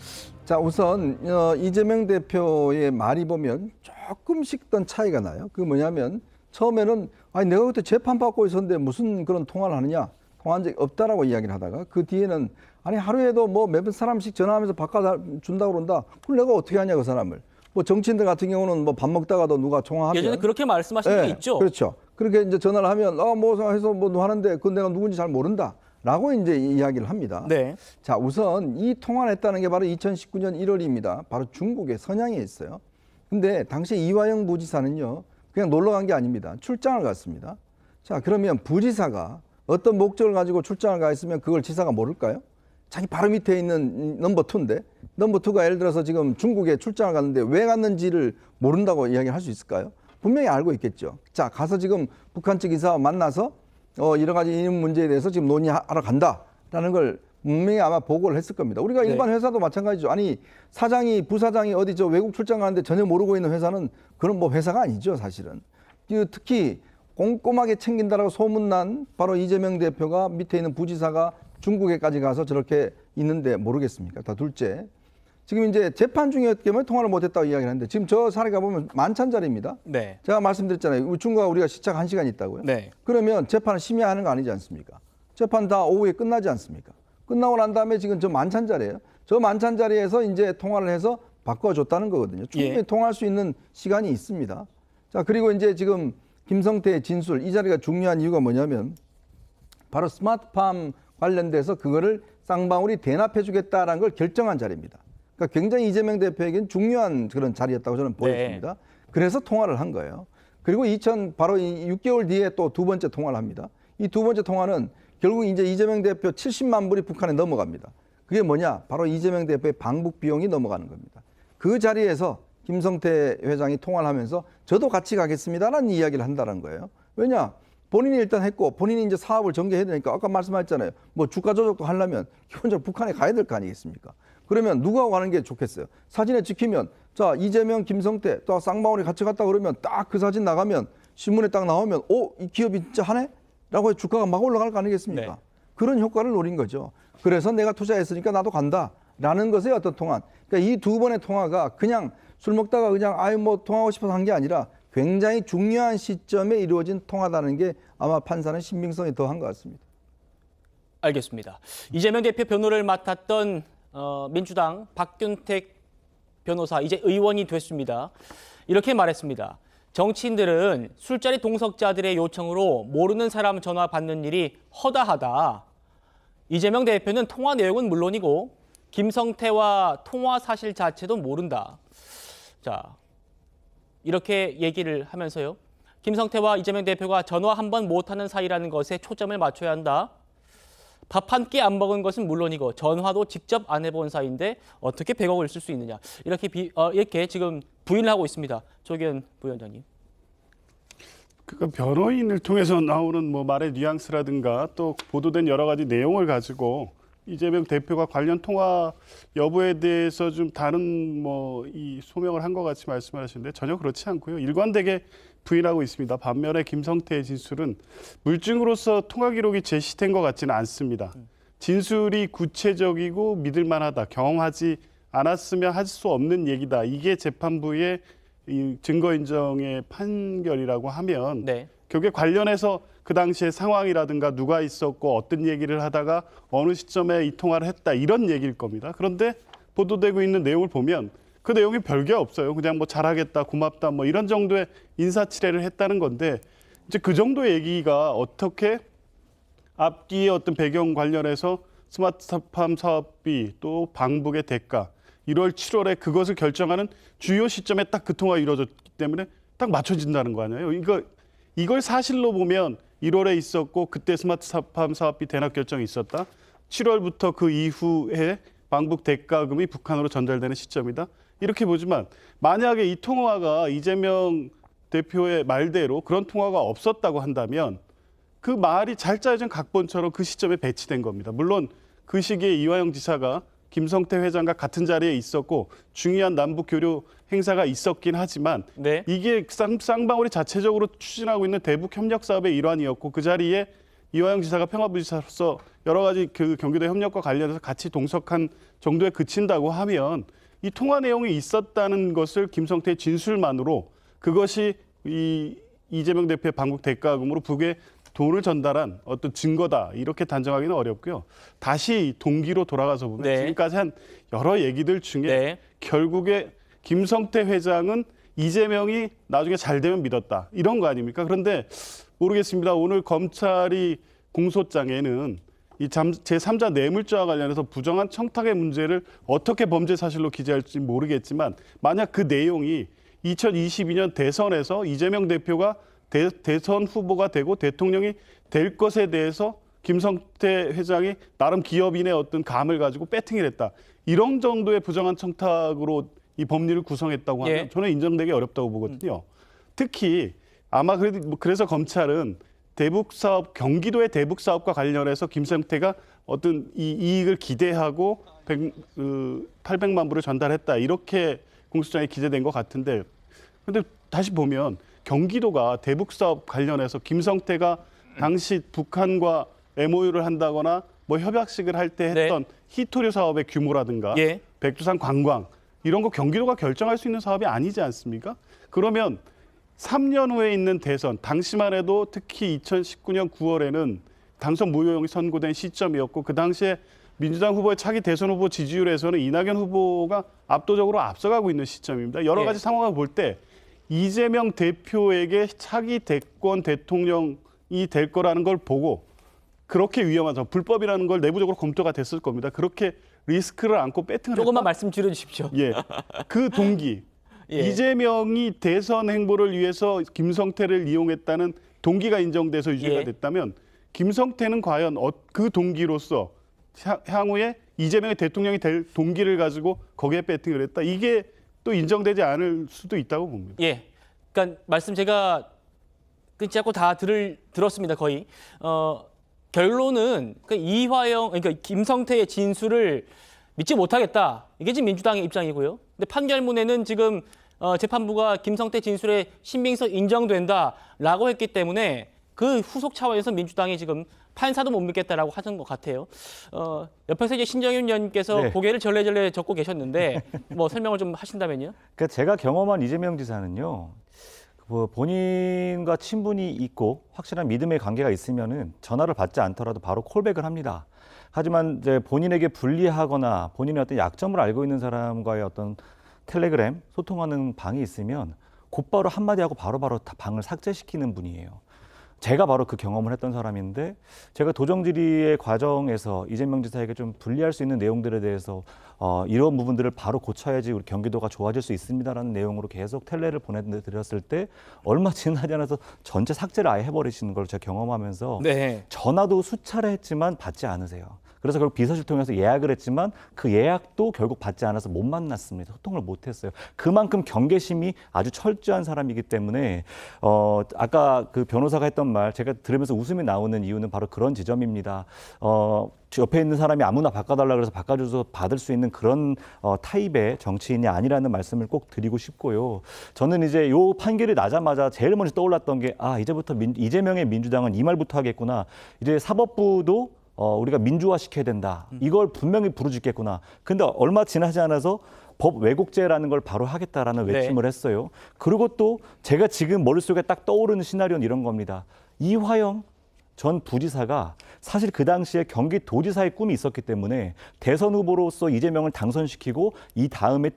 자, 우선 이재명 대표의 말이 보면 조금씩 던 차이가 나요. 그게 뭐냐면 처음에는 아니 내가 그때 재판받고 있었는데 무슨 그런 통화를 하느냐, 통화한 적이 없다라고 이야기를 하다가 그 뒤에는 아니 하루에도 뭐 몇 사람씩 전화하면서 바꿔준다고 그런다. 그걸 내가 어떻게 하냐 그 사람을. 뭐 정치인들 같은 경우는 뭐 밥 먹다가도 누가 통화하면 예전에 그렇게 말씀하신 적 있죠. 그렇죠. 그렇게 이제 전화를 하면 뭐 해서 뭐 하는데 그건 내가 누군지 잘 모른다라고 이제 이야기를 합니다. 네. 자, 우선 이 통화를 했다는 게 바로 2019년 1월입니다. 바로 중국의 선양에 있어요. 근데 당시 이화영 부지사는요. 그냥 놀러 간 게 아닙니다. 출장을 갔습니다. 자, 그러면 부지사가 어떤 목적을 가지고 출장을 가 있으면 그걸 지사가 모를까요? 자기 바로 밑에 있는 넘버 2인데 넘버 2가 예를 들어서 지금 중국에 출장을 갔는데 왜 갔는지를 모른다고 이야기할 수 있을까요? 분명히 알고 있겠죠. 자, 가서 지금 북한 측 이사와 만나서 여러 가지 이 문제에 대해서 지금 논의하러 간다라는 걸 분명히 아마 보고를 했을 겁니다. 우리가 일반 회사도 마찬가지죠. 아니 사장이 부사장이 어디 저 외국 출장 가는데 전혀 모르고 있는 회사는 그런 뭐 회사가 아니죠, 사실은. 특히 꼼꼼하게 챙긴다라고 소문난 바로 이재명 대표가 밑에 있는 부지사가 중국에까지 가서 저렇게 있는데 모르겠습니까? 다 둘째. 지금 이제 재판 중이었기 때문에 통화를 못했다고 이야기를 하는데 지금 저 사례가 보면 만찬 자리입니다. 네. 제가 말씀드렸잖아요. 중국과 우리가 시차가 1시간 있다고요. 네. 그러면 재판을 심야하는 거 아니지 않습니까? 재판 다 오후에 끝나지 않습니까? 끝나고 난 다음에 지금 저 만찬 자리예요. 저 만찬 자리에서 이제 통화를 해서 바꿔줬다는 거거든요. 충분히 통화할 수 있는 시간이 있습니다. 자, 그리고 이제 지금 김성태의 진술, 이 자리가 중요한 이유가 뭐냐면 바로 스마트팜 관련돼서 그거를 쌍방울이 대납해주겠다라는 걸 결정한 자리입니다. 그러니까 굉장히 이재명 대표에겐 중요한 그런 자리였다고 저는 보여집니다. 그래서 통화를 한 거예요. 그리고 바로 6개월 뒤에 또 두 번째 통화를 합니다. 이 두 번째 통화는 결국 이제 이재명 대표 70만 불이 북한에 넘어갑니다. 그게 뭐냐? 바로 이재명 대표의 방북 비용이 넘어가는 겁니다. 그 자리에서 김성태 회장이 통화를 하면서 저도 같이 가겠습니다라는 이야기를 한다는 거예요. 왜냐? 본인이 일단 했고 본인이 이제 사업을 전개해야 되니까 아까 말씀하셨잖아요. 뭐 주가 조작도 하려면 기본적으로 북한에 가야 될 거 아니겠습니까? 그러면 누가 가는 게 좋겠어요? 사진에 찍히면 자 이재명, 김성태 또 쌍방울이 같이 갔다 그러면 딱 그 사진 나가면 신문에 딱 나오면 이 기업이 진짜 하네? 라고 해서 주가가 막 올라갈 거 아니겠습니까? 네. 그런 효과를 노린 거죠. 그래서 내가 투자했으니까 나도 간다라는 것의 어떤 통화. 그러니까 이 두 번의 통화가 그냥 술 먹다가 그냥 뭐 통화하고 싶어서 한 게 아니라 굉장히 중요한 시점에 이루어진 통화다는 게 아마 판사는 신빙성이 더한 것 같습니다. 알겠습니다. 이재명 대표 변호를 맡았던 민주당 박균택 변호사 이제 의원이 됐습니다. 이렇게 말했습니다. 정치인들은 술자리 동석자들의 요청으로 모르는 사람 전화 받는 일이 허다하다. 이재명 대표는 통화 내용은 물론이고 김성태와 통화 사실 자체도 모른다. 자, 이렇게 얘기를 하면서요. 김성태와 이재명 대표가 전화 한 번 못하는 사이라는 것에 초점을 맞춰야 한다. 밥 한 끼 안 먹은 것은 물론이고 전화도 직접 안 해본 사이인데 어떻게 100억을 쓸 수 있느냐. 이렇게 지금 부인을 하고 있습니다. 조기현 부위원장님. 그 변호인을 통해서 나오는 뭐 말의 뉘앙스라든가 또 보도된 여러 가지 내용을 가지고 이재명 대표가 관련 통화 여부에 대해서 좀 다른 이 소명을 한 것 같이 말씀하시는데 전혀 그렇지 않고요. 일관되게 부인하고 있습니다. 반면에 김성태의 진술은 물증으로서 통화 기록이 제시된 것 같지는 않습니다. 진술이 구체적이고 믿을 만하다. 경험하지 않았으면 할 수 없는 얘기다. 이게 재판부의 이 증거 인정의 판결이라고 하면 결국에 관련해서 그 당시의 상황이라든가 누가 있었고 어떤 얘기를 하다가 어느 시점에 이 통화를 했다 이런 얘기일 겁니다. 그런데 보도되고 있는 내용을 보면 그 내용이 별게 없어요. 그냥 뭐 잘하겠다, 고맙다 뭐 이런 정도의 인사치레를 했다는 건데 이제 그 정도의 얘기가 어떻게 앞뒤의 어떤 배경 관련해서 스마트팜 사업비 또 방북의 대가 1월, 7월에 그것을 결정하는 주요 시점에 딱 그 통화가 이루어졌기 때문에 딱 맞춰진다는 거 아니에요. 이걸 사실로 보면 1월에 있었고 그때 스마트팜 사업비 대납 결정이 있었다. 7월부터 그 이후에 방북 대가금이 북한으로 전달되는 시점이다. 이렇게 보지만 만약에 이 통화가 이재명 대표의 말대로 그런 통화가 없었다고 한다면 그 말이 잘 짜여진 각본처럼 그 시점에 배치된 겁니다. 물론 그 시기에 이화영 지사가 김성태 회장과 같은 자리에 있었고 중요한 남북 교류 행사가 있었긴 하지만 이게 쌍방울이 자체적으로 추진하고 있는 대북 협력 사업의 일환이었고 그 자리에 이화영 지사가 평화부지사로서 여러 가지 그 경기도 협력과 관련해서 같이 동석한 정도에 그친다고 하면 이 통화 내용이 있었다는 것을 김성태의 진술만으로 그것이 이재명 대표의 방북 대가금으로 북에 돈을 전달한 어떤 증거다 이렇게 단정하기는 어렵고요. 다시 동기로 돌아가서 보면 지금까지 한 여러 얘기들 중에 결국에 김성태 회장은 이재명이 나중에 잘 되면 믿었다 이런 거 아닙니까? 그런데 모르겠습니다. 오늘 검찰이 공소장에는 이 제3자 뇌물죄와 관련해서 부정한 청탁의 문제를 어떻게 범죄 사실로 기재할지 모르겠지만 만약 그 내용이 2022년 대선에서 이재명 대표가 대선 후보가 되고 대통령이 될 것에 대해서 김성태 회장이 나름 기업인의 어떤 감을 가지고 배팅을 했다. 이런 정도의 부정한 청탁으로 이 법리를 구성했다고 하면 저는 인정되기 어렵다고 보거든요. 특히 아마 그래서 검찰은 대북 사업, 경기도의 대북 사업과 관련해서 김성태가 어떤 이 이익을 기대하고 800만 불을 전달했다. 이렇게 공소장에 기재된 것 같은데 근데 다시 보면 경기도가 대북 사업 관련해서 김성태가 당시 북한과 MOU를 한다거나 뭐 협약식을 할 때 했던 히토류 사업의 규모라든가 백두산 관광 이런 거 경기도가 결정할 수 있는 사업이 아니지 않습니까? 그러면 3년 후에 있는 대선, 당시만 해도 특히 2019년 9월에는 당선 무효용이 선고된 시점이었고 그 당시에 민주당 후보의 차기 대선 후보 지지율에서는 이낙연 후보가 압도적으로 앞서가고 있는 시점입니다. 여러 가지 상황을 볼 때 이재명 대표에게 차기 대권 대통령이 될 거라는 걸 보고 그렇게 위험하죠. 불법이라는 걸 내부적으로 검토가 됐을 겁니다. 그렇게 리스크를 안고 배팅을 조금만 말씀 줄여주십시오. 그 동기. 이재명이 대선 행보를 위해서 김성태를 이용했다는 동기가 인정돼서 유죄가 됐다면 김성태는 과연 그 동기로서 향후에 이재명이 대통령이 될 동기를 가지고 거기에 배팅을 했다. 이게 또 인정되지 않을 수도 있다고 봅니다. 그러니까 말씀 제가 자꾸 다 들었습니다, 거의. 결론은 그 이화영, 그러니까 김성태의 진술을 믿지 못하겠다. 이게 지금 민주당의 입장이고요. 근데 판결문에는 지금 재판부가 김성태 진술의 신빙성 인정된다라고 했기 때문에 그 후속 차원에서 민주당이 지금 판사도 못 믿겠다라고 하는 것 같아요. 옆에서 이제 신정윤 의원님께서 네. 고개를 절레절레 젓고 계셨는데 뭐 설명을 좀 하신다면요? 그러니까 제가 경험한 이재명 지사는요. 본인과 친분이 있고 확실한 믿음의 관계가 있으면은 전화를 받지 않더라도 바로 콜백을 합니다. 하지만 이제 본인에게 불리하거나 본인의 어떤 약점을 알고 있는 사람과의 어떤 텔레그램 소통하는 방이 있으면 곧바로 한마디 하고 바로바로 다 방을 삭제시키는 분이에요. 제가 바로 그 경험을 했던 사람인데 제가 도정 질의의 과정에서 이재명 지사에게 좀 불리할 수 있는 내용들에 대해서 이런 부분들을 바로 고쳐야지 우리 경기도가 좋아질 수 있습니다라는 내용으로 계속 텔레를 보내드렸을 때 얼마 지나지 않아서 전체 삭제를 아예 해버리시는 걸 제가 경험하면서 네. 전화도 수차례 했지만 받지 않으세요. 그래서 결국 비서실 통해서 예약을 했지만 그 예약도 결국 받지 않아서 못 만났습니다. 소통을 못 했어요. 그만큼 경계심이 아주 철저한 사람이기 때문에 아까 그 변호사가 했던 말 제가 들으면서 웃음이 나오는 이유는 바로 그런 지점입니다. 옆에 있는 사람이 아무나 바꿔달라 그래서 바꿔줘서 받을 수 있는 그런 타입의 정치인이 아니라는 말씀을 꼭 드리고 싶고요. 저는 이제 요 판결이 나자마자 제일 먼저 떠올랐던 게 이제부터 이재명의 민주당은 이 말부터 하겠구나. 이제 사법부도 우리가 민주화시켜야 된다. 이걸 분명히 부르짖겠구나. 근데 얼마 지나지 않아서 법 왜곡죄라는 걸 바로 하겠다라는 외침을 했어요. 그리고 또 제가 지금 머릿속에 딱 떠오르는 시나리오는 이런 겁니다. 이화영 전 부지사가 사실 그 당시에 경기도지사의 꿈이 있었기 때문에 대선 후보로서 이재명을 당선시키고 이 다음에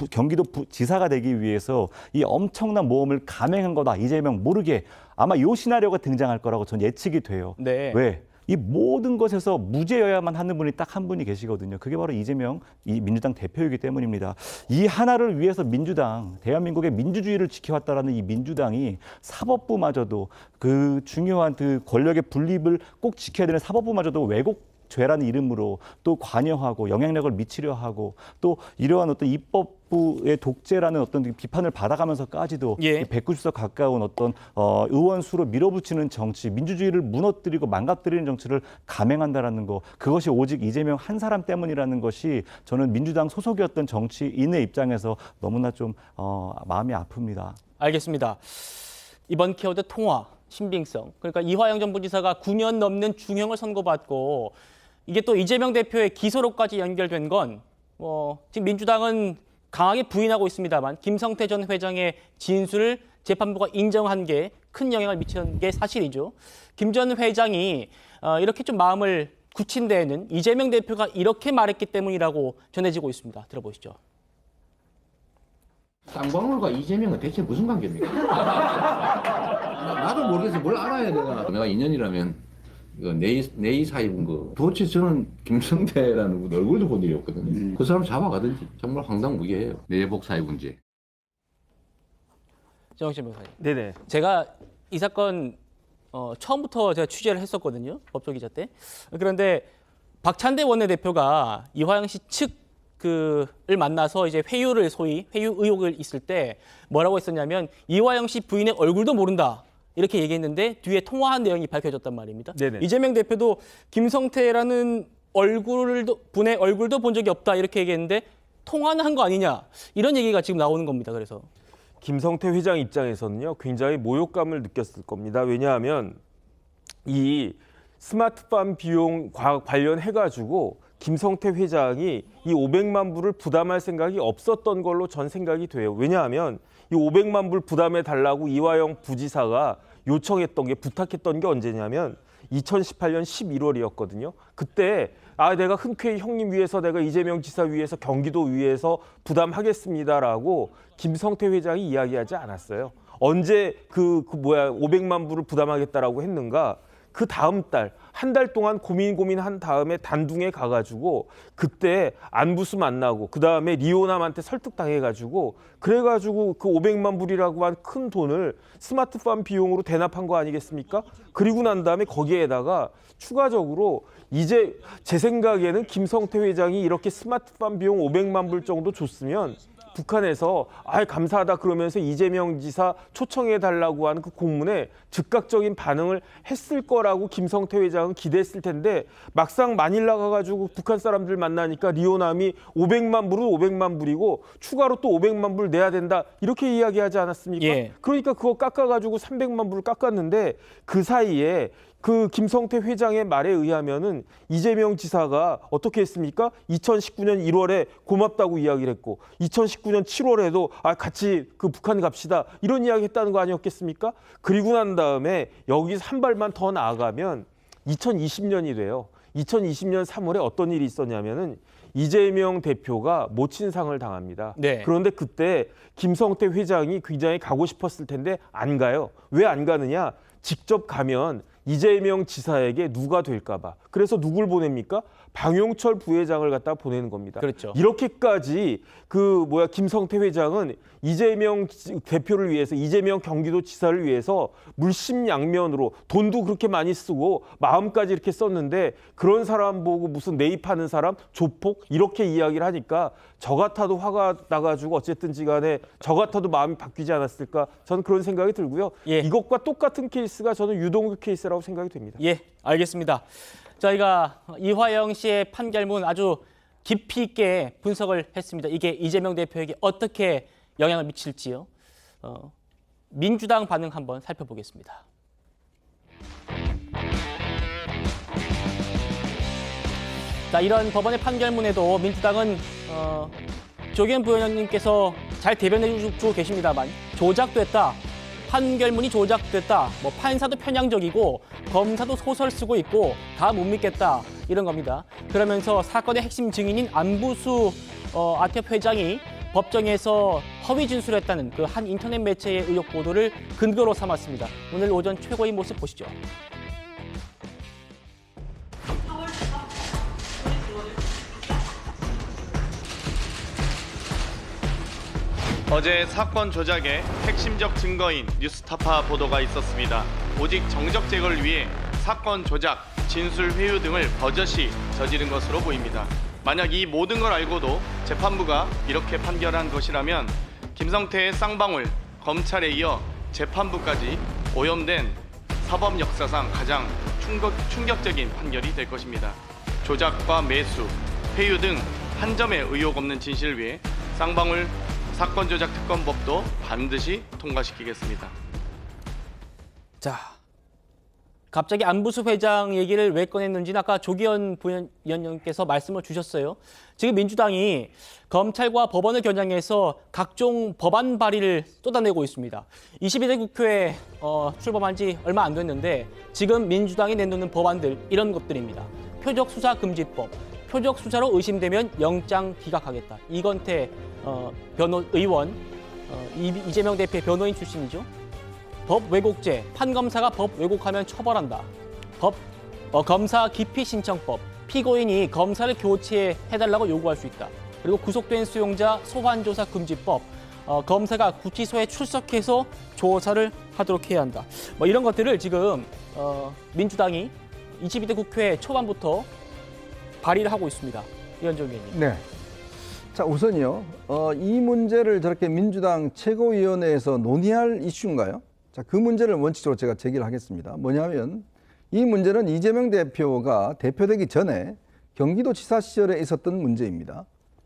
경기도 지사가 되기 위해서 이 엄청난 모험을 감행한 거다. 이재명 모르게 아마 이 시나리오가 등장할 거라고 전 예측이 돼요. 네. 왜? 이 모든 것에서 무죄여야만 하는 분이 딱 한 분이 계시거든요. 그게 바로 이재명 이 민주당 대표이기 때문입니다. 이 하나를 위해서 민주당, 대한민국의 민주주의를 지켜왔다라는 이 민주당이 사법부마저도 그 중요한 그 권력의 분립을 꼭 지켜야 되는 사법부마저도 왜곡죄라는 이름으로 또 관여하고 영향력을 미치려 하고 또 이러한 어떤 입법부의 독재라는 어떤 비판을 받아가면서까지도 190석 가까운 어떤 의원 수로 밀어붙이는 정치, 민주주의를 무너뜨리고 망가뜨리는 정치를 감행한다라는 거, 그것이 오직 이재명 한 사람 때문이라는 것이 저는 민주당 소속이었던 정치인의 입장에서 너무나 좀 마음이 아픕니다. 알겠습니다. 이번 키워드 통화, 신빙성. 그러니까 이화영 전 부지사가 9년 넘는 중형을 선고받고 이게 또 이재명 대표의 기소로까지 연결된 건 지금 민주당은 강하게 부인하고 있습니다만 김성태 전 회장의 진술을 재판부가 인정한 게 큰 영향을 미치는 게 사실이죠. 김 전 회장이 이렇게 좀 마음을 굳힌 데에는 이재명 대표가 이렇게 말했기 때문이라고 전해지고 있습니다. 들어보시죠. 쌍방울과 이재명은 대체 무슨 관계입니까? 나도 모르겠어. 뭘 알아야 내가 인연이라면 이거 내이 사입은 거. 도대체 저는 김성태라는 분 얼굴도 본 일이 없거든요. 그 사람 잡아가든지. 정말 황당무계해요. 내복 사입 문제. 정영진 변호사님. 네네. 제가 이 사건 처음부터 제가 취재를 했었거든요. 법조기자 때. 그런데 박찬대 원내대표가 이화영 씨 측을 만나서 이제 회유 의혹을 있을 때 뭐라고 했었냐면 이화영 씨 부인의 얼굴도 모른다. 이렇게 얘기했는데 뒤에 통화한 내용이 밝혀졌단 말입니다. 네네. 이재명 대표도 김성태라는 분의 얼굴도 본 적이 없다. 이렇게 얘기했는데 통화는 한 거 아니냐. 이런 얘기가 지금 나오는 겁니다. 그래서. 김성태 회장 입장에서는요, 굉장히 모욕감을 느꼈을 겁니다. 왜냐하면 이 스마트팜 비용 관련해가지고 김성태 회장이 이 500만 불을 부담할 생각이 없었던 걸로 전 생각이 돼요. 왜냐하면 이 500만 불 부담해 달라고 이화영 부지사가 요청했던 게, 부탁했던 게 언제냐면 2018년 11월이었거든요. 그때 내가 흔쾌히 형님 위해서, 내가 이재명 지사 위해서, 경기도 위해서 부담하겠습니다라고 김성태 회장이 이야기하지 않았어요. 언제 500만 불을 부담하겠다라고 했는가? 그 다음 달, 한 달 동안 고민한 다음에 단둥에 가가지고 그때 안부수 만나고 그 다음에 리오남한테 설득당해가지고 그래가지고 그 500만 불이라고 한 큰 돈을 스마트팜 비용으로 대납한 거 아니겠습니까? 그리고 난 다음에 거기에다가 추가적으로 이제 제 생각에는 김성태 회장이 이렇게 스마트팜 비용 500만 불 정도 줬으면 북한에서 감사하다 그러면서 이재명 지사 초청해 달라고 하는 그 공문에 즉각적인 반응을 했을 거라고 김성태 회장은 기대했을 텐데 막상 마닐라 가가지고 북한 사람들 만나니까 리오남이 500만 불은 500만 불이고 추가로 또 500만 불 내야 된다 이렇게 이야기하지 않았습니까? 예. 그러니까 그거 깎아가지고 300만 불을 깎았는데 그 사이에 그 김성태 회장의 말에 의하면은 이재명 지사가 어떻게 했습니까? 2019년 1월에 고맙다고 이야기를 했고 2019년 7월에도 같이 그 북한 갑시다 이런 이야기 했다는 거 아니었겠습니까? 그리고 난 다음에 여기서 한 발만 더 나아가면 2020년이 돼요. 2020년 3월에 어떤 일이 있었냐면은 이재명 대표가 모친상을 당합니다. 네. 그런데 그때 김성태 회장이 굉장히 가고 싶었을 텐데 안 가요. 왜 안 가느냐? 직접 가면 이재명 지사에게 누가 될까 봐. 그래서 누굴 보냅니까? 방용철 부회장을 갖다 보내는 겁니다. 그렇죠. 이렇게까지 김성태 회장은 이재명 대표를 위해서 이재명 경기도 지사를 위해서 물심양면으로 돈도 그렇게 많이 쓰고 마음까지 이렇게 썼는데 그런 사람 보고 무슨 매입하는 사람 조폭 이렇게 이야기를 하니까 저 같아도 화가 나가지고 어쨌든지 간에 저 같아도 마음이 바뀌지 않았을까 저는 그런 생각이 들고요. 예. 이것과 똑같은 케이스가 저는 유동규 케이스라고 생각이 됩니다. 예, 알겠습니다. 저희가 이화영 씨의 판결문 아주 깊이 있게 분석을 했습니다. 이게 이재명 대표에게 어떻게 영향을 미칠지요. 민주당 반응 한번 살펴보겠습니다. 자, 이런 법원의 판결문에도 민주당은 조기현 부위원님께서 잘 대변해 주고 계십니다만 조작됐다. 판결문이 조작됐다. 판사도 편향적이고 검사도 소설 쓰고 있고 다 못 믿겠다. 이런 겁니다. 그러면서 사건의 핵심 증인인 안부수 아태협 회장이 법정에서 허위 진술했다는 그 한 인터넷 매체의 의혹 보도를 근거로 삼았습니다. 오늘 오전 최고의 모습 보시죠. 어제 사건 조작의 핵심적 증거인 뉴스타파 보도가 있었습니다. 오직 정적 제거를 위해 사건 조작, 진술 회유 등을 버젓이 저지른 것으로 보입니다. 만약 이 모든 걸 알고도 재판부가 이렇게 판결한 것이라면 김성태의 쌍방울, 검찰에 이어 재판부까지 오염된 사법 역사상 가장 충격적인 판결이 될 것입니다. 조작과 매수, 회유 등 한 점의 의혹 없는 진실을 위해 쌍방울 사건 조작 특검법도 반드시 통과시키겠습니다. 자, 갑자기 안부수 회장 얘기를 왜 꺼냈는지는 아까 조기현 부위원님께서 말씀을 주셨어요. 지금 민주당이 검찰과 법원을 겨냥해서 각종 법안 발의를 쏟아내고 있습니다. 22대 국회에 출범한 지 얼마 안 됐는데 지금 민주당이 내놓는 법안들 이런 것들입니다. 표적수사금지법, 표적수사로 의심되면 영장 기각하겠다. 이건태 의원, 이재명 대표의 변호인 출신이죠. 법 왜곡죄, 판검사가 법 왜곡하면 처벌한다. 검사 기피 신청법, 피고인이 검사를 교체해달라고 요구할 수 있다. 그리고 구속된 수용자 소환조사 금지법, 검사가 구치소에 출석해서 조사를 하도록 해야 한다. 이런 것들을 지금 민주당이 22대 국회 초반부터 발의를 하고 있습니다. 이현정 의원님. 네. 자, 우선요. 이 문제를 저렇게 민주당 최고위원회에서 논의할 이슈인가요? 자, 그 문제를 원칙적으로 제가 제기를 하겠습니다. 뭐냐면 이 문제는 이재명 대표가 대표되기 전에 경기도지사 시절에 있었던 문제입니다.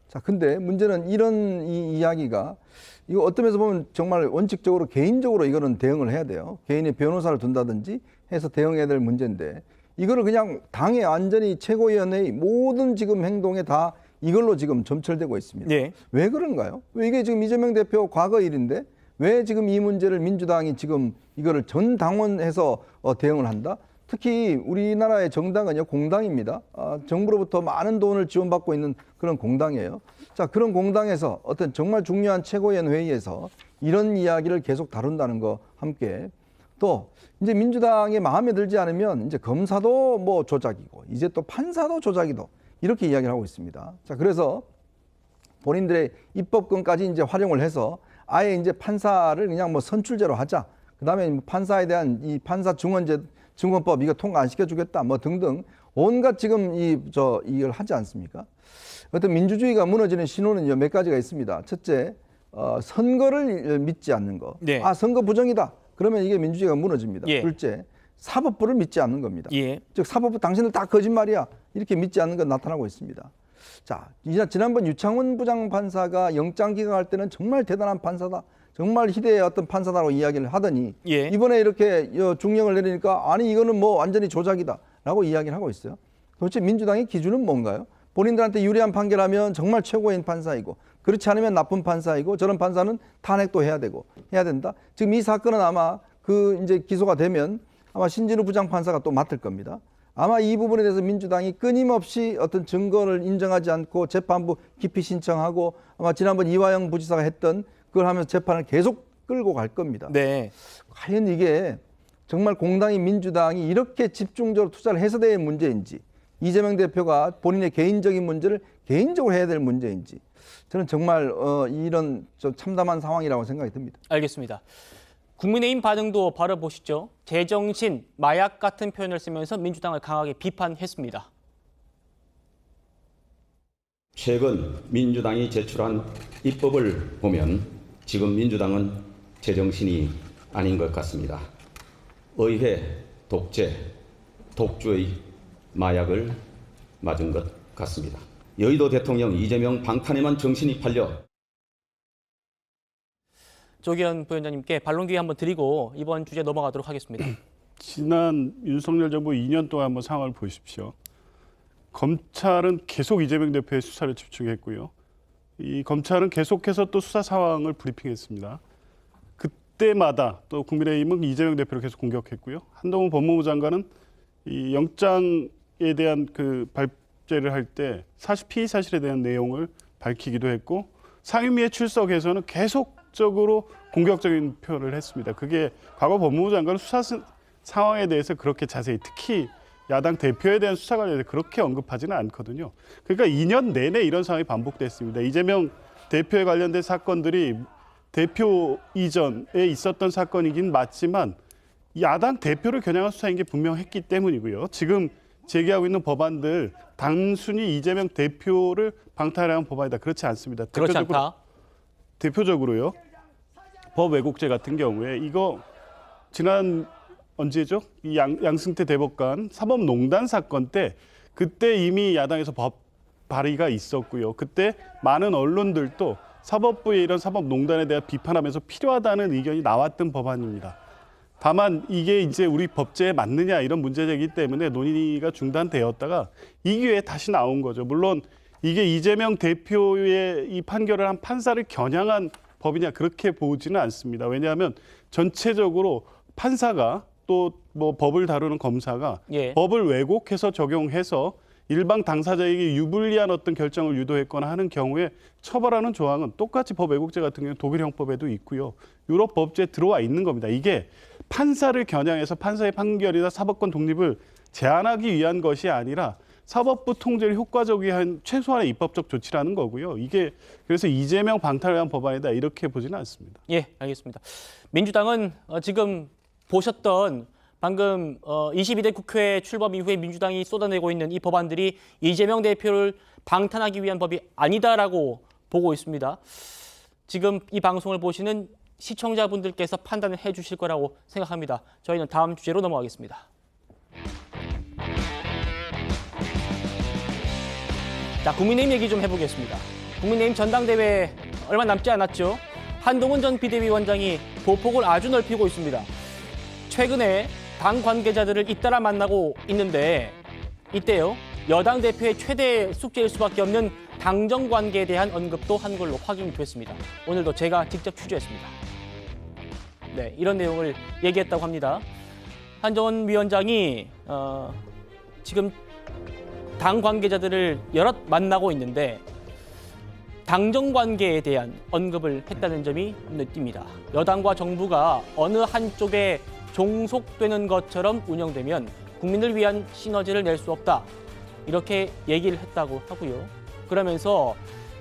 자, 근데 문제는 이런 이야기가 이거 어떤 면에서 보면 정말 원칙적으로 개인적으로 이거는 대응을 해야 돼요. 개인의 변호사를 둔다든지 해서 대응해야 될 문제인데 이거를 그냥 당의 완전히 최고위원회의 모든 지금 행동에 다 이걸로 지금 점철되고 있습니다. 네. 왜 그런가요? 왜 이게 지금 이재명 대표 과거 일인데 왜 지금 이 문제를 민주당이 지금 이거를 전 당원해서 대응을 한다? 특히 우리나라의 정당은요, 공당입니다. 정부로부터 많은 돈을 지원받고 있는 그런 공당이에요. 자, 그런 공당에서 어떤 정말 중요한 최고위원 회의에서 이런 이야기를 계속 다룬다는 거 함께 또 이제 민주당의 마음에 들지 않으면 이제 검사도 뭐 조작이고 이제 또 판사도 조작이고 이렇게 이야기를 하고 있습니다. 자, 그래서 본인들의 입법권까지 이제 활용을 해서 아예 이제 판사를 그냥 뭐 선출제로 하자. 그다음에 판사에 대한 이 판사 증언법 이거 통과 안 시켜주겠다. 뭐 등등 온갖 지금 이걸 하지 않습니까? 어떤 민주주의가 무너지는 신호는 몇 가지가 있습니다. 첫째, 선거를 믿지 않는 거. 네. 아, 선거 부정이다. 그러면 이게 민주주의가 무너집니다. 예. 둘째, 사법부를 믿지 않는 겁니다. 예. 즉 사법부 당신은 다 거짓말이야. 이렇게 믿지 않는 건 나타나고 있습니다. 자, 지난번 유창훈 부장판사가 영장 기각할 때는 정말 대단한 판사다. 정말 희대의 어떤 판사다라고 이야기를 하더니 예. 이번에 이렇게 중형을 내리니까 아니 이거는 뭐 완전히 조작이다라고 이야기를 하고 있어요. 도대체 민주당의 기준은 뭔가요? 본인들한테 유리한 판결하면 정말 최고인 판사이고 그렇지 않으면 나쁜 판사이고 저런 판사는 탄핵도 해야 되고 해야 된다. 지금 이 사건은 아마 이제 기소가 되면 아마 신진우 부장판사가 또 맡을 겁니다. 아마 이 부분에 대해서 민주당이 끊임없이 어떤 증거를 인정하지 않고 재판부 기피 신청하고 아마 지난번 이화영 부지사가 했던 그걸 하면서 재판을 계속 끌고 갈 겁니다. 네. 과연 이게 정말 공당이 민주당이 이렇게 집중적으로 투자를 해서 될 문제인지 이재명 대표가 본인의 개인적인 문제를 개인적으로 해야 될 문제인지 저는 정말 이런 좀 참담한 상황이라고 생각이 듭니다. 알겠습니다. 국민의힘 반응도 바로 보시죠. 제정신, 마약 같은 표현을 쓰면서 민주당을 강하게 비판했습니다. 최근 민주당이 제출한 입법을 보면 지금 민주당은 제정신이 아닌 것 같습니다. 의회, 독재, 독주의 마약을 맞은 것 같습니다. 여의도 대통령 이재명 방탄에만 정신이 팔려 조기현 부위원장님께 반론 기회 한번 드리고 이번 주제 넘어가도록 하겠습니다. 지난 윤석열 정부 2년 동안 한번 상황을 보십시오. 검찰은 계속 이재명 대표의 수사를 집중했고요. 이 검찰은 계속해서 또 수사 상황을 브리핑했습니다. 그때마다 또 국민의힘은 이재명 대표를 계속 공격했고요. 한동훈 법무부 장관은 이 영장에 대한 그 발제를 할 때 피의 사실에 대한 내용을 밝히기도 했고 상임위에 출석해서는 계속적으로 공격적인 표현을 했습니다. 그게 과거 법무부 장관은 수사 상황에 대해서 그렇게 자세히 특히 야당 대표에 대한 수사 관련해서 그렇게 언급하지는 않거든요. 그러니까 2년 내내 이런 상황이 반복됐습니다. 이재명 대표에 관련된 사건들이 대표 이전에 있었던 사건이긴 맞지만 야당 대표를 겨냥한 수사인 게 분명했기 때문이고요. 지금 제기하고 있는 법안들 단순히 이재명 대표를 방탄하는 법안이다. 그렇지 않습니다. 그렇지 않다. 대표적으로요. 법 왜곡죄 같은 경우에 이거 지난 언제죠? 이 양승태 대법관 사법농단 사건 때 그때 이미 야당에서 법 발의가 있었고요. 그때 많은 언론들도 사법부의 이런 사법농단에 대한 비판하면서 필요하다는 의견이 나왔던 법안입니다. 다만 이게 이제 우리 법제에 맞느냐 이런 문제제기 때문에 논의가 중단되었다가 이 기회에 다시 나온 거죠. 물론 이게 이재명 대표의 이 판결을 한 판사를 겨냥한 법이냐 그렇게 보지는 않습니다. 왜냐하면 전체적으로 판사가 또 뭐 법을 다루는 검사가 법을 왜곡해서 적용해서 일반 당사자에게 유불리한 어떤 결정을 유도했거나 하는 경우에 처벌하는 조항은 똑같이 법 왜곡죄 같은 경우는 독일 형법에도 있고요. 유럽 법제에 들어와 있는 겁니다. 이게 판사를 겨냥해서 판사의 판결이나 사법권 독립을 제한하기 위한 것이 아니라 사법부 통제를 효과적이 한 최소한의 입법적 조치라는 거고요. 이게 그래서 이재명 방탄을 위한 법안이다 이렇게 보지는 않습니다. 예, 알겠습니다. 민주당은 지금 보셨던 방금 22대 국회 출범 이후에 민주당이 쏟아내고 있는 이 법안들이 이재명 대표를 방탄하기 위한 법이 아니다라고 보고 있습니다. 지금 이 방송을 보시는 시청자분들께서 판단을 해주실 거라고 생각합니다. 저희는 다음 주제로 넘어가겠습니다. 자, 국민의힘 얘기 좀 해보겠습니다. 국민의힘 전당대회 얼마 남지 않았죠. 한동훈 전 비대위원장이 보폭을 아주 넓히고 있습니다. 최근에 당 관계자들을 잇따라 만나고 있는데 이때요. 여당 대표의 최대 숙제일 수밖에 없는 당정 관계에 대한 언급도 한 걸로 확인이 됐습니다. 오늘도 제가 직접 취재했습니다. 네, 이런 내용을 얘기했다고 합니다. 한동훈 위원장이 지금 당 관계자들을 여럿 만나고 있는데 당정 관계에 대한 언급을 했다는 점이 눈에 띕니다. 여당과 정부가 어느 한쪽에 종속되는 것처럼 운영되면 국민을 위한 시너지를 낼 수 없다. 이렇게 얘기를 했다고 하고요. 그러면서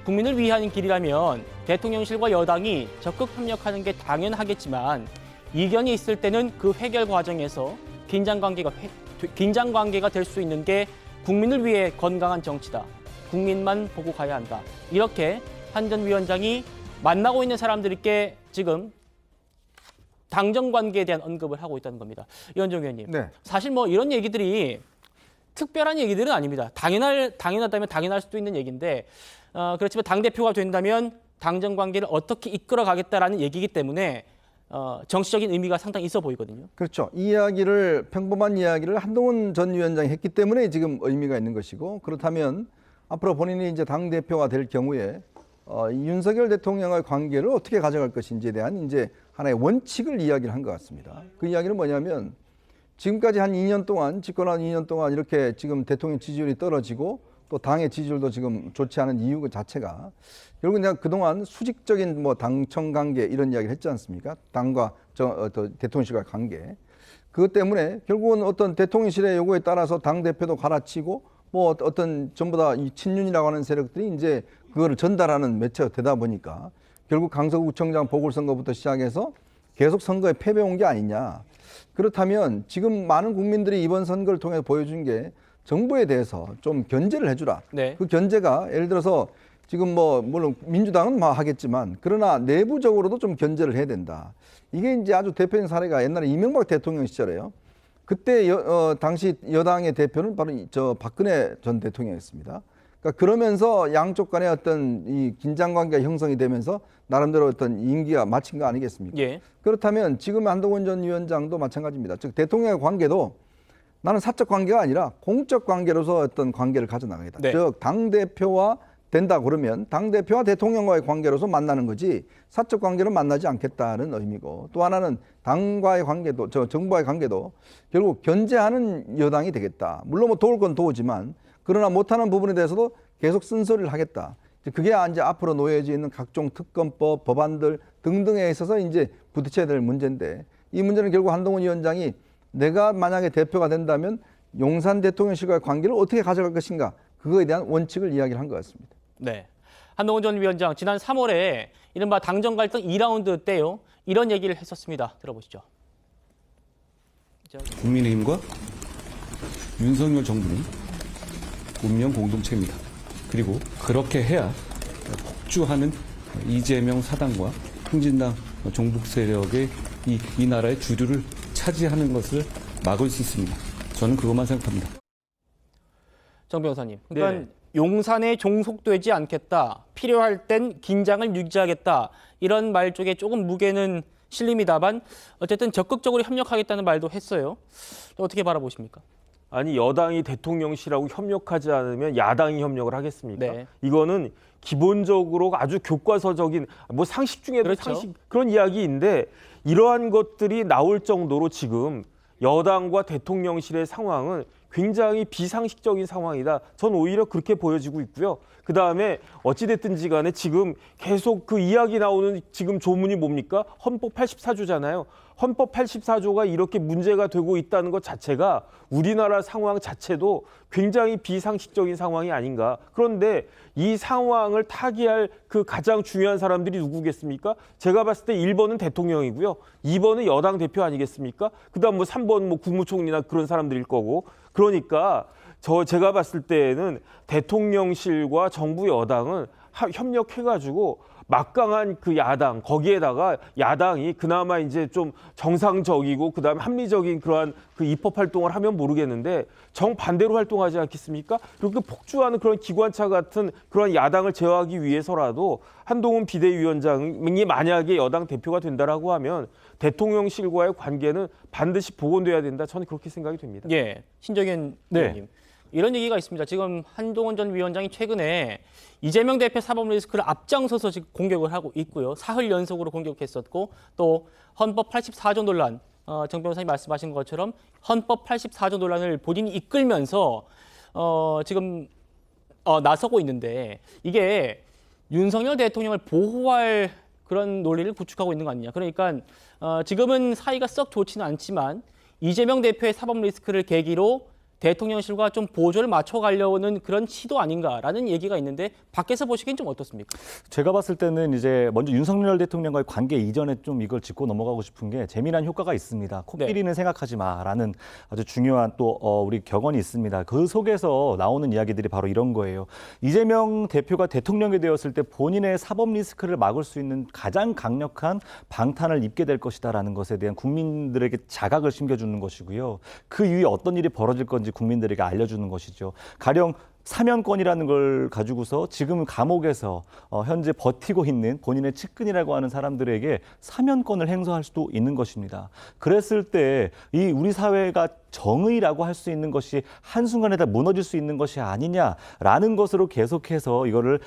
국민을 위한 길이라면 대통령실과 여당이 적극 협력하는 게 당연하겠지만 이견이 있을 때는 그 해결 과정에서 긴장 관계가 될 수 있는 게 국민을 위해 건강한 정치다. 국민만 보고 가야 한다. 이렇게 한 전 위원장이 만나고 있는 사람들께 지금 당정 관계에 대한 언급을 하고 있다는 겁니다. 이현정 의원님, 네. 사실 뭐 이런 얘기들이 특별한 얘기들은 아닙니다. 당연하다면 당연할 수도 있는 얘기인데 그렇지만 당대표가 된다면 당정 관계를 어떻게 이끌어가겠다라는 얘기이기 때문에 정치적인 의미가 상당히 있어 보이거든요. 그렇죠. 이 이야기를 평범한 이야기를 한동훈 전 위원장이 했기 때문에 지금 의미가 있는 것이고 그렇다면 앞으로 본인이 이제 당 대표가 될 경우에 윤석열 대통령과의 관계를 어떻게 가져갈 것인지에 대한 이제 하나의 원칙을 이야기를 한 것 같습니다. 그 이야기는 뭐냐면 지금까지 한 2년 동안 집권한 2년 동안 이렇게 지금 대통령 지지율이 떨어지고 또 당의 지지율도 지금 좋지 않은 이유 자체가 결국 내가 그동안 수직적인 뭐 당청 관계 이런 이야기를 했지 않습니까? 당과 대통령실과의 관계. 그것 때문에 결국은 어떤 대통령실의 요구에 따라서 당 대표도 갈아치고 뭐 어떤 전부 다 이 친윤이라고 하는 세력들이 이제 그거를 전달하는 매체가 되다 보니까 결국 강서구청장 보궐선거부터 시작해서 계속 선거에 패배온 게 아니냐. 그렇다면 지금 많은 국민들이 이번 선거를 통해 보여준 게 정부에 대해서 좀 견제를 해주라. 네. 그 견제가 예를 들어서 지금 뭐 물론 민주당은 뭐 하겠지만 그러나 내부적으로도 좀 견제를 해야 된다. 이게 이제 아주 대표적인 사례가 옛날에 이명박 대통령 시절에요. 그때 당시 여당의 대표는 바로 저 박근혜 전 대통령이었습니다. 그러니까 그러면서 양쪽 간의 어떤 이 긴장 관계가 형성이 되면서 나름대로 어떤 임기가 마친 거 아니겠습니까? 예. 그렇다면 지금 한동훈 전 위원장도 마찬가지입니다. 즉 대통령의 관계도 나는 사적 관계가 아니라 공적 관계로서 어떤 관계를 가져나가겠다. 네. 즉 당대표와 된다 그러면 당대표와 대통령과의 관계로서 만나는 거지 사적 관계로 만나지 않겠다는 의미고 또 하나는 당과의 관계도 정부와의 관계도 결국 견제하는 여당이 되겠다. 물론 뭐 도울 건 도우지만 그러나 못하는 부분에 대해서도 계속 쓴소리를 하겠다. 그게 이제 앞으로 놓여져 있는 각종 특검법, 법안들 등등에 있어서 이제 부딪혀야 될 문제인데 이 문제는 결국 한동훈 위원장이 내가 만약에 대표가 된다면 용산 대통령실과의 관계를 어떻게 가져갈 것인가 그거에 대한 원칙을 이야기를 한 것 같습니다. 네. 한동훈 전 위원장 지난 3월에 이른바 당정 갈등 2라운드 때요. 이런 얘기를 했었습니다. 들어보시죠. 국민의힘과 윤석열 정부는 운명 공동체입니다. 그리고 그렇게 해야 폭주하는 이재명 사당과 흥진당 종북 세력의 이 나라의 주류를 차지하는 것을 막을 수 있습니다. 저는 그것만 생각합니다. 정 변호사님, 그러니까 네. 용산에 종속되지 않겠다, 필요할 땐 긴장을 유지하겠다 이런 말 쪽에 조금 무게는 실립니다만 어쨌든 적극적으로 협력하겠다는 말도 했어요. 어떻게 바라보십니까? 아니 여당이 대통령실하고 협력하지 않으면 야당이 협력을 하겠습니까? 네. 이거는 기본적으로 아주 교과서적인 뭐 상식 중에도 그렇죠. 상식 그런 이야기인데 이러한 것들이 나올 정도로 지금 여당과 대통령실의 상황은 굉장히 비상식적인 상황이다. 전 오히려 그렇게 보여지고 있고요. 그다음에 어찌됐든지 간에 지금 계속 그 이야기 나오는 지금 조문이 뭡니까? 헌법 84조잖아요. 헌법 84조가 이렇게 문제가 되고 있다는 것 자체가 우리나라 상황 자체도 굉장히 비상식적인 상황이 아닌가. 그런데 이 상황을 타개할 그 가장 중요한 사람들이 누구겠습니까? 제가 봤을 때 1번은 대통령이고요. 2번은 여당 대표 아니겠습니까? 그다음 뭐 3번 뭐 국무총리나 그런 사람들일 거고. 그러니까 제가 봤을 때는 대통령실과 정부 여당은 협력해가지고 막강한 그 야당 거기에다가 야당이 그나마 이제 좀 정상적이고 그다음에 합리적인 그러한 그 입법 활동을 하면 모르겠는데 정반대로 활동하지 않겠습니까? 그리고 폭주하는 그런 기관차 같은 그런 야당을 제어하기 위해서라도 한동훈 비대위원장이 만약에 여당 대표가 된다라고 하면 대통령실과의 관계는 반드시 복원돼야 된다. 저는 그렇게 생각이 됩니다. 예, 신정현 의원님. 이런 얘기가 있습니다. 지금 한동훈 전 위원장이 최근에 이재명 대표 사법 리스크를 앞장서서 지금 공격을 하고 있고요. 사흘 연속으로 공격했었고 또 헌법 84조 논란, 정 변호사님 말씀하신 것처럼 헌법 84조 논란을 본인이 이끌면서 지금 나서고 있는데 이게 윤석열 대통령을 보호할 그런 논리를 구축하고 있는 거 아니냐. 그러니까 지금은 사이가 썩 좋지는 않지만 이재명 대표의 사법 리스크를 계기로 대통령실과 좀 보조를 맞춰가려는 그런 시도 아닌가라는 얘기가 있는데 밖에서 보시기엔 좀 어떻습니까? 제가 봤을 때는 이제 먼저 윤석열 대통령과의 관계 이전에 좀 이걸 짚고 넘어가고 싶은 게 재미난 효과가 있습니다. 코끼리는 생각하지 마라는 아주 중요한 또 우리 격언이 있습니다. 그 속에서 나오는 이야기들이 바로 이런 거예요. 이재명 대표가 대통령이 되었을 때 본인의 사법 리스크를 막을 수 있는 가장 강력한 방탄을 입게 될 것이다라는 것에 대한 국민들에게 자각을 심겨주는 것이고요. 그 이후에 어떤 일이 벌어질 건지 국민들에게 알려주는 것이죠. 가령 사면권이라는 걸 가지고서 지금 감옥에서 현재 버티고 있는 본인의 측근이라고 하는 사람들에게 사면권을 행사할 수도 있는 것입니다. 그랬을 때 이 우리 사회가 정의라고 할 수 있는 것이 한순간에 다 무너질 수 있는 것이 아니냐라는 것으로 계속해서 이거를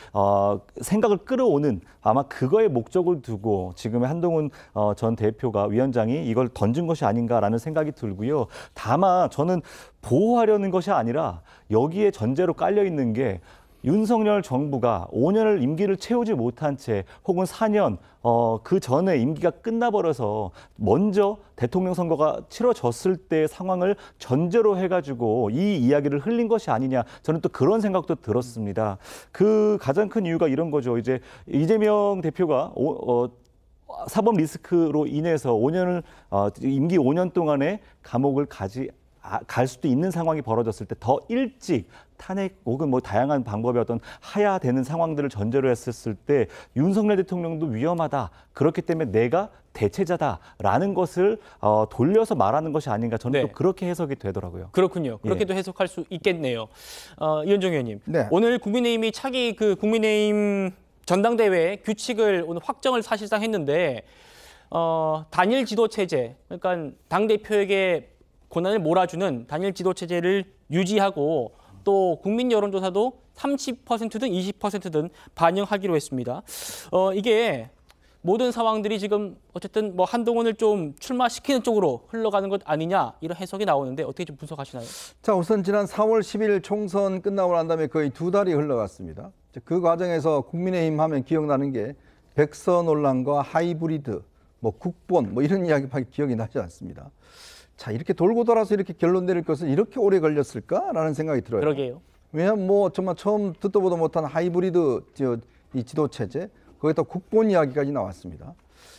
생각을 끌어오는 아마 그거에 목적을 두고 지금의 한동훈 전 대표가 위원장이 이걸 던진 것이 아닌가라는 생각이 들고요. 다만 저는 보호하려는 것이 아니라 여기에 전제로 깔려 있는 게 윤석열 정부가 5년을 임기를 채우지 못한 채 혹은 4년 그 전에 임기가 끝나버려서 먼저 대통령 선거가 치러졌을 때 상황을 전제로 해가지고 이 이야기를 흘린 것이 아니냐 저는 또 그런 생각도 들었습니다. 그 가장 큰 이유가 이런 거죠. 이제 이재명 대표가 사법 리스크로 인해서 5년을 임기 5년 동안에 감옥을 갈 수도 있는 상황이 벌어졌을 때 더 일찍 탄핵 혹은 뭐 다양한 방법의 어떤 하야되는 상황들을 전제로 했었을 때 윤석열 대통령도 위험하다. 그렇기 때문에 내가 대체자다라는 것을 돌려서 말하는 것이 아닌가 저는 또 그렇게 해석이 되더라고요. 그렇군요. 그렇게도 해석할 수 있겠네요. 이현정 의원님, 네. 오늘 국민의힘이 차기 그 국민의힘 전당대회 규칙을 오늘 확정을 사실상 했는데 단일 지도 체제, 그러니까 당 대표에게 권한을 몰아주는 단일 지도 체제를 유지하고 또 국민 여론조사도 30%든 20%든 반영하기로 했습니다. 이게 모든 상황들이 지금 어쨌든 뭐 한동훈을 좀 출마시키는 쪽으로 흘러가는 것 아니냐 이런 해석이 나오는데 어떻게 좀 분석하시나요? 자, 우선 지난 4월 10일 총선 끝나고 난 다음에 거의 2달이 흘러갔습니다. 그 과정에서 국민의힘 하면 기억나는 게 백서 논란과 하이브리드, 뭐 국본 뭐 이런 이야기밖에 기억이 나지 않습니다. 자, 이렇게 돌고 돌아서 이렇게 결론 내릴 것은 이렇게 오래 걸렸을까라는 생각이 들어요. 그러게요. 왜냐하면 뭐 정말 처음 듣도 보도 못한 하이브리드 이 지도 체제, 거기다 국본 이야기까지 나왔습니다.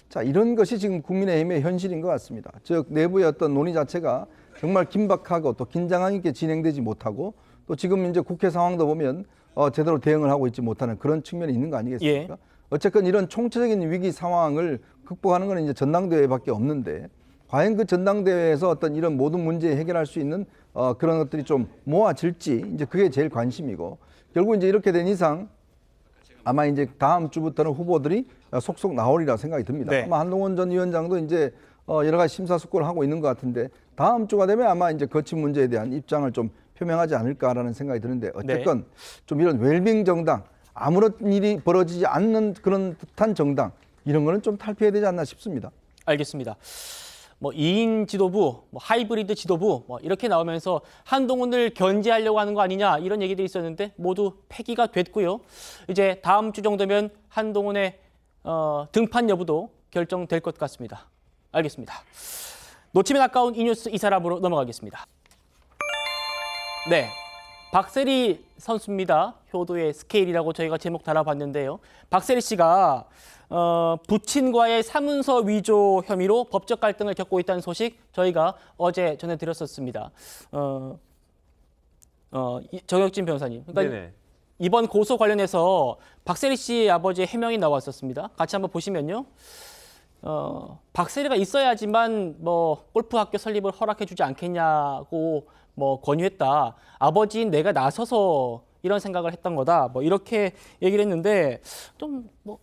자, 이런 것이 지금 국민의힘의 현실인 것 같습니다. 즉 내부의 어떤 논의 자체가 정말 긴박하고 또 긴장감 있게 진행되지 못하고 또 지금 이제 국회 상황도 보면 제대로 대응을 하고 있지 못하는 그런 측면이 있는 거 아니겠습니까? 어쨌건 이런 총체적인 위기 상황을 극복하는 건 이제 전당대회밖에 없는데 과연 그 전당대회에서 어떤 이런 모든 문제 해결할 수 있는 그런 것들이 좀 모아질지 이제 그게 제일 관심이고 결국 이제 이렇게 된 이상 아마 이제 다음 주부터는 후보들이 속속 나오리라 생각이 듭니다. 네. 아마 한동훈 전 위원장도 이제 여러 가지 심사숙고를 하고 있는 것 같은데 다음 주가 되면 아마 이제 거친 문제에 대한 입장을 좀 표명하지 않을까라는 생각이 드는데 어쨌건 좀 이런 웰빙 정당 아무런 일이 벌어지지 않는 그런 듯한 정당 이런 거는 좀 탈피해야 되지 않나 싶습니다. 알겠습니다. 뭐 2인 지도부, 뭐 하이브리드 지도부 뭐 이렇게 나오면서 한동훈을 견제하려고 하는 거 아니냐 이런 얘기들이 있었는데 모두 폐기가 됐고요. 이제 다음 주 정도면 한동훈의 등판 여부도 결정될 것 같습니다. 알겠습니다. 놓치면 아까운 이 뉴스 이 사람으로 넘어가겠습니다. 네, 박세리 선수입니다. 효도의 스케일이라고 저희가 제목 달아봤는데요. 박세리 씨가 부친과의 사문서 위조 혐의로 법적 갈등을 겪고 있다는 소식 저희가 어제 전해드렸었습니다. 정혁진 변호사님. 그러니까 네네. 이번 고소 관련해서 박세리 씨의 아버지의 해명이 나왔었습니다. 같이 한번 보시면요. 박세리가 있어야지만 뭐 골프 학교 설립을 허락해주지 않겠냐고 뭐 권유했다. 아버지인 내가 나서서 이런 생각을 했던 거다. 뭐 이렇게 얘기를 했는데 좀 뭐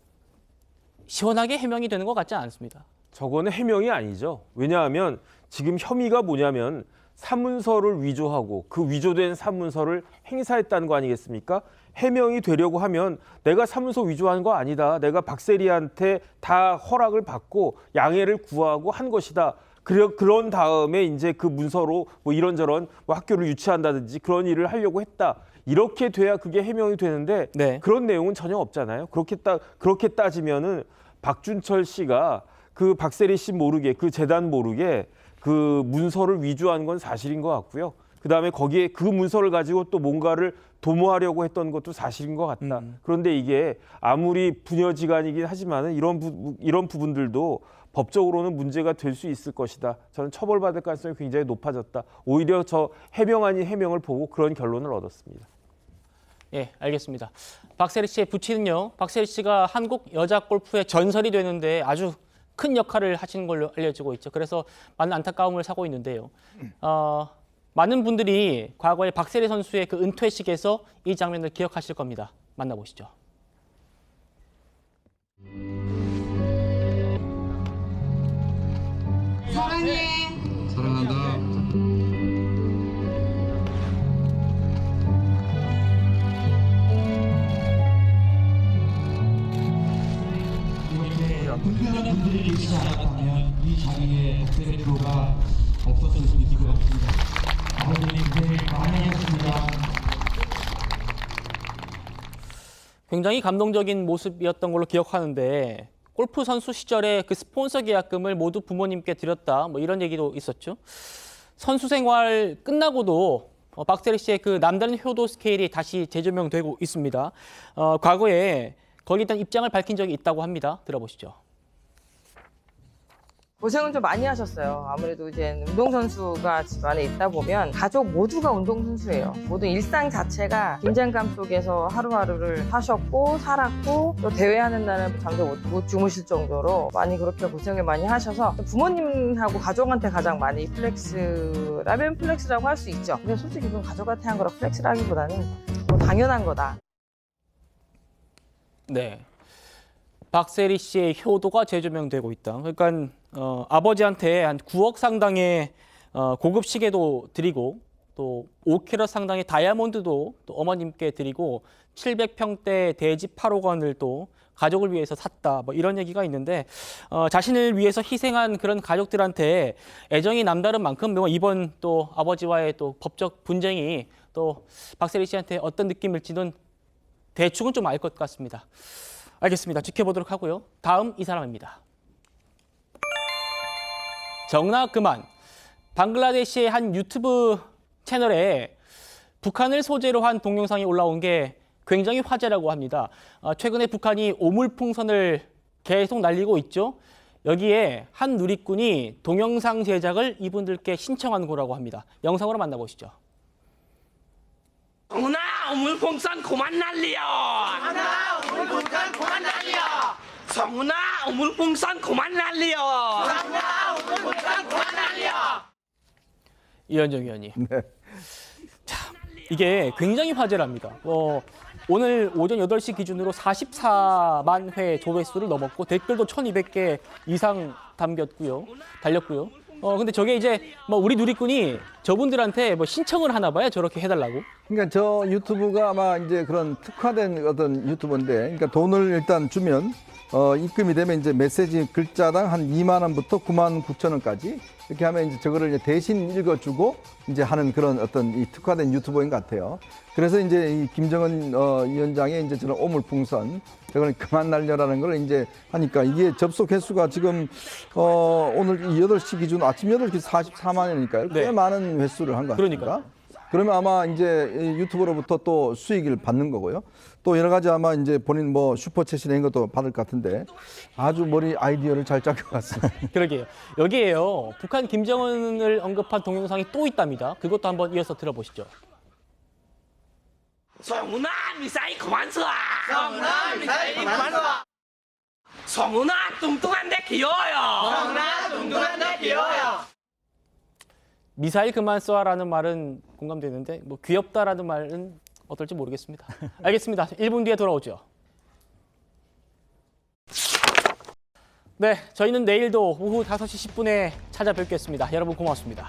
시원하게 해명이 되는 것 같지 않습니다. 저거는 해명이 아니죠. 왜냐하면 지금 혐의가 뭐냐면 사문서를 위조하고 그 위조된 사문서를 행사했다는 거 아니겠습니까? 해명이 되려고 하면 내가 사문서 위조한 거 아니다. 내가 박세리한테 다 허락을 받고 양해를 구하고 한 것이다. 그런 다음에 이제 그 문서로 뭐 이런저런 뭐 학교를 유치한다든지 그런 일을 하려고 했다. 이렇게 돼야 그게 해명이 되는데 그런 내용은 전혀 없잖아요. 그렇게 따지면은 박준철 씨가 그 박세리 씨 모르게 그 재단 모르게 그 문서를 위조한 건 사실인 것 같고요. 그다음에 거기에 그 문서를 가지고 또 뭔가를 도모하려고 했던 것도 사실인 것 같다. 그런데 이게 아무리 부녀지간이긴 하지만은 이런 부분들도 법적으로는 문제가 될 수 있을 것이다. 저는 처벌받을 가능성이 굉장히 높아졌다. 오히려 저 해명 아닌 해명을 보고 그런 결론을 얻었습니다. 예, 알겠습니다. 박세리 씨의 부친은요. 박세리 씨가 한국 여자 골프의 전설이 되는데 아주 큰 역할을 하시는 걸로 알려지고 있죠. 그래서 많은 안타까움을 사고 있는데요. 많은 분들이 과거에 박세리 선수의 그 은퇴식에서 이 장면을 기억하실 겁니다. 만나보시죠. 사랑해. 사랑한다. 불편한 분들이 있지 않았다면 이 자리에 박세리 프로가 없었을 수도 있을 것 같습니다. 아버님이 고생 많이 하셨습니다. 굉장히 감동적인 모습이었던 걸로 기억하는데 골프 선수 시절에 그 스폰서 계약금을 모두 부모님께 드렸다. 뭐 이런 얘기도 있었죠. 선수 생활 끝나고도 박세리 씨의 그 남다른 효도 스케일이 다시 재조명되고 있습니다. 과거에 거기에 대한 입장을 밝힌 적이 있다고 합니다. 들어보시죠. 고생은 좀 많이 하셨어요. 아무래도 이제 운동선수가 집안에 있다 보면 가족 모두가 운동선수예요. 모든 일상 자체가 긴장감 속에서 하루하루를 사셨고 살았고 또 대회하는 날은 잠도 못 주무실 정도로 많이 그렇게 고생을 많이 하셔서 부모님하고 가족한테 가장 많이 플렉스라면 플렉스라고 할 수 있죠. 근데 솔직히 그건 가족한테 한 거라 플렉스라기보다는 뭐 당연한 거다. 네. 박세리 씨의 효도가 재조명되고 있다. 그러니까 아버지한테 한 9억 상당의 고급 시계도 드리고 또 5캐럿 상당의 다이아몬드도 또 어머님께 드리고 700평대 대지 8억 원을 또 가족을 위해서 샀다. 뭐 이런 얘기가 있는데 자신을 위해서 희생한 그런 가족들한테 애정이 남다른 만큼 이번 또 아버지와의 또 법적 분쟁이 또 박세리 씨한테 어떤 느낌일지는 대충은 좀 알 것 같습니다. 알겠습니다. 지켜보도록 하고요. 다음 이 사람입니다. 정나 그만. 방글라데시의 한 유튜브 채널에 북한을 소재로 한 동영상이 올라온 게 굉장히 화제라고 합니다. 최근에 북한이 오물풍선을 계속 날리고 있죠. 여기에 한 누리꾼이 동영상 제작을 이분들께 신청한 거라고 합니다. 영상으로 만나보시죠. 정훈아 오물풍선 그만 날려. 정훈아 오물풍선 그만 날려. 정훈아 오물풍선 그만 날려. 정훈아 오물풍선 그만 날려. 이현정 위원님. 네. 자, 이게 굉장히 화제랍니다. 오늘 오전 8시 기준으로 44만 회 조회수를 넘었고 댓글도 1,200개 이상 달렸고요. 근데 저게 이제 우리 누리꾼이 저분들한테 신청을 하나 봐요. 저렇게 해달라고. 그러니까 저 유튜브가 아마 이제 그런 특화된 어떤 유튜버인데, 그러니까 돈을 일단 주면 입금이 되면 이제 메시지 글자당 한 2만 원부터 9만 9천 원까지 이렇게 하면 이제 저거를 이제 대신 읽어주고 이제 하는 그런 어떤 이 특화된 유튜버인 것 같아요. 그래서 이제 이 김정은 위원장의 이제 저런 오물풍선 저거는 그만 날려라는 걸 이제 하니까 이게 접속 횟수가 지금 오늘 8시 기준 아침 8시 44만이니까요. 꽤 많은 횟수를 한 것 같습니다. 그러니까. 그러면 아마 이제 유튜버로부터 또 수익을 받는 거고요. 또 여러 가지 아마 이제 본인 슈퍼챗이나 이런 것도 받을 것 같은데 아주 머리 아이디어를 잘 짠 것 같습니다. 그러게요. 여기에요. 북한 김정은을 언급한 동영상이 또 있답니다. 그것도 한번 이어서 들어보시죠. 정훈아 미사일 그만 쏴. 정훈아 미사일 그만 쏴. 정훈아 뚱뚱한데 귀여워요. 정훈아 뚱뚱한데 귀여워요. 미사일 그만 쏘아라는 말은 공감되는데 귀엽다라는 말은 어떨지 모르겠습니다. 알겠습니다. 1분 뒤에 돌아오죠. 네, 저희는 내일도 오후 5시 10분에 찾아뵙겠습니다. 여러분 고맙습니다.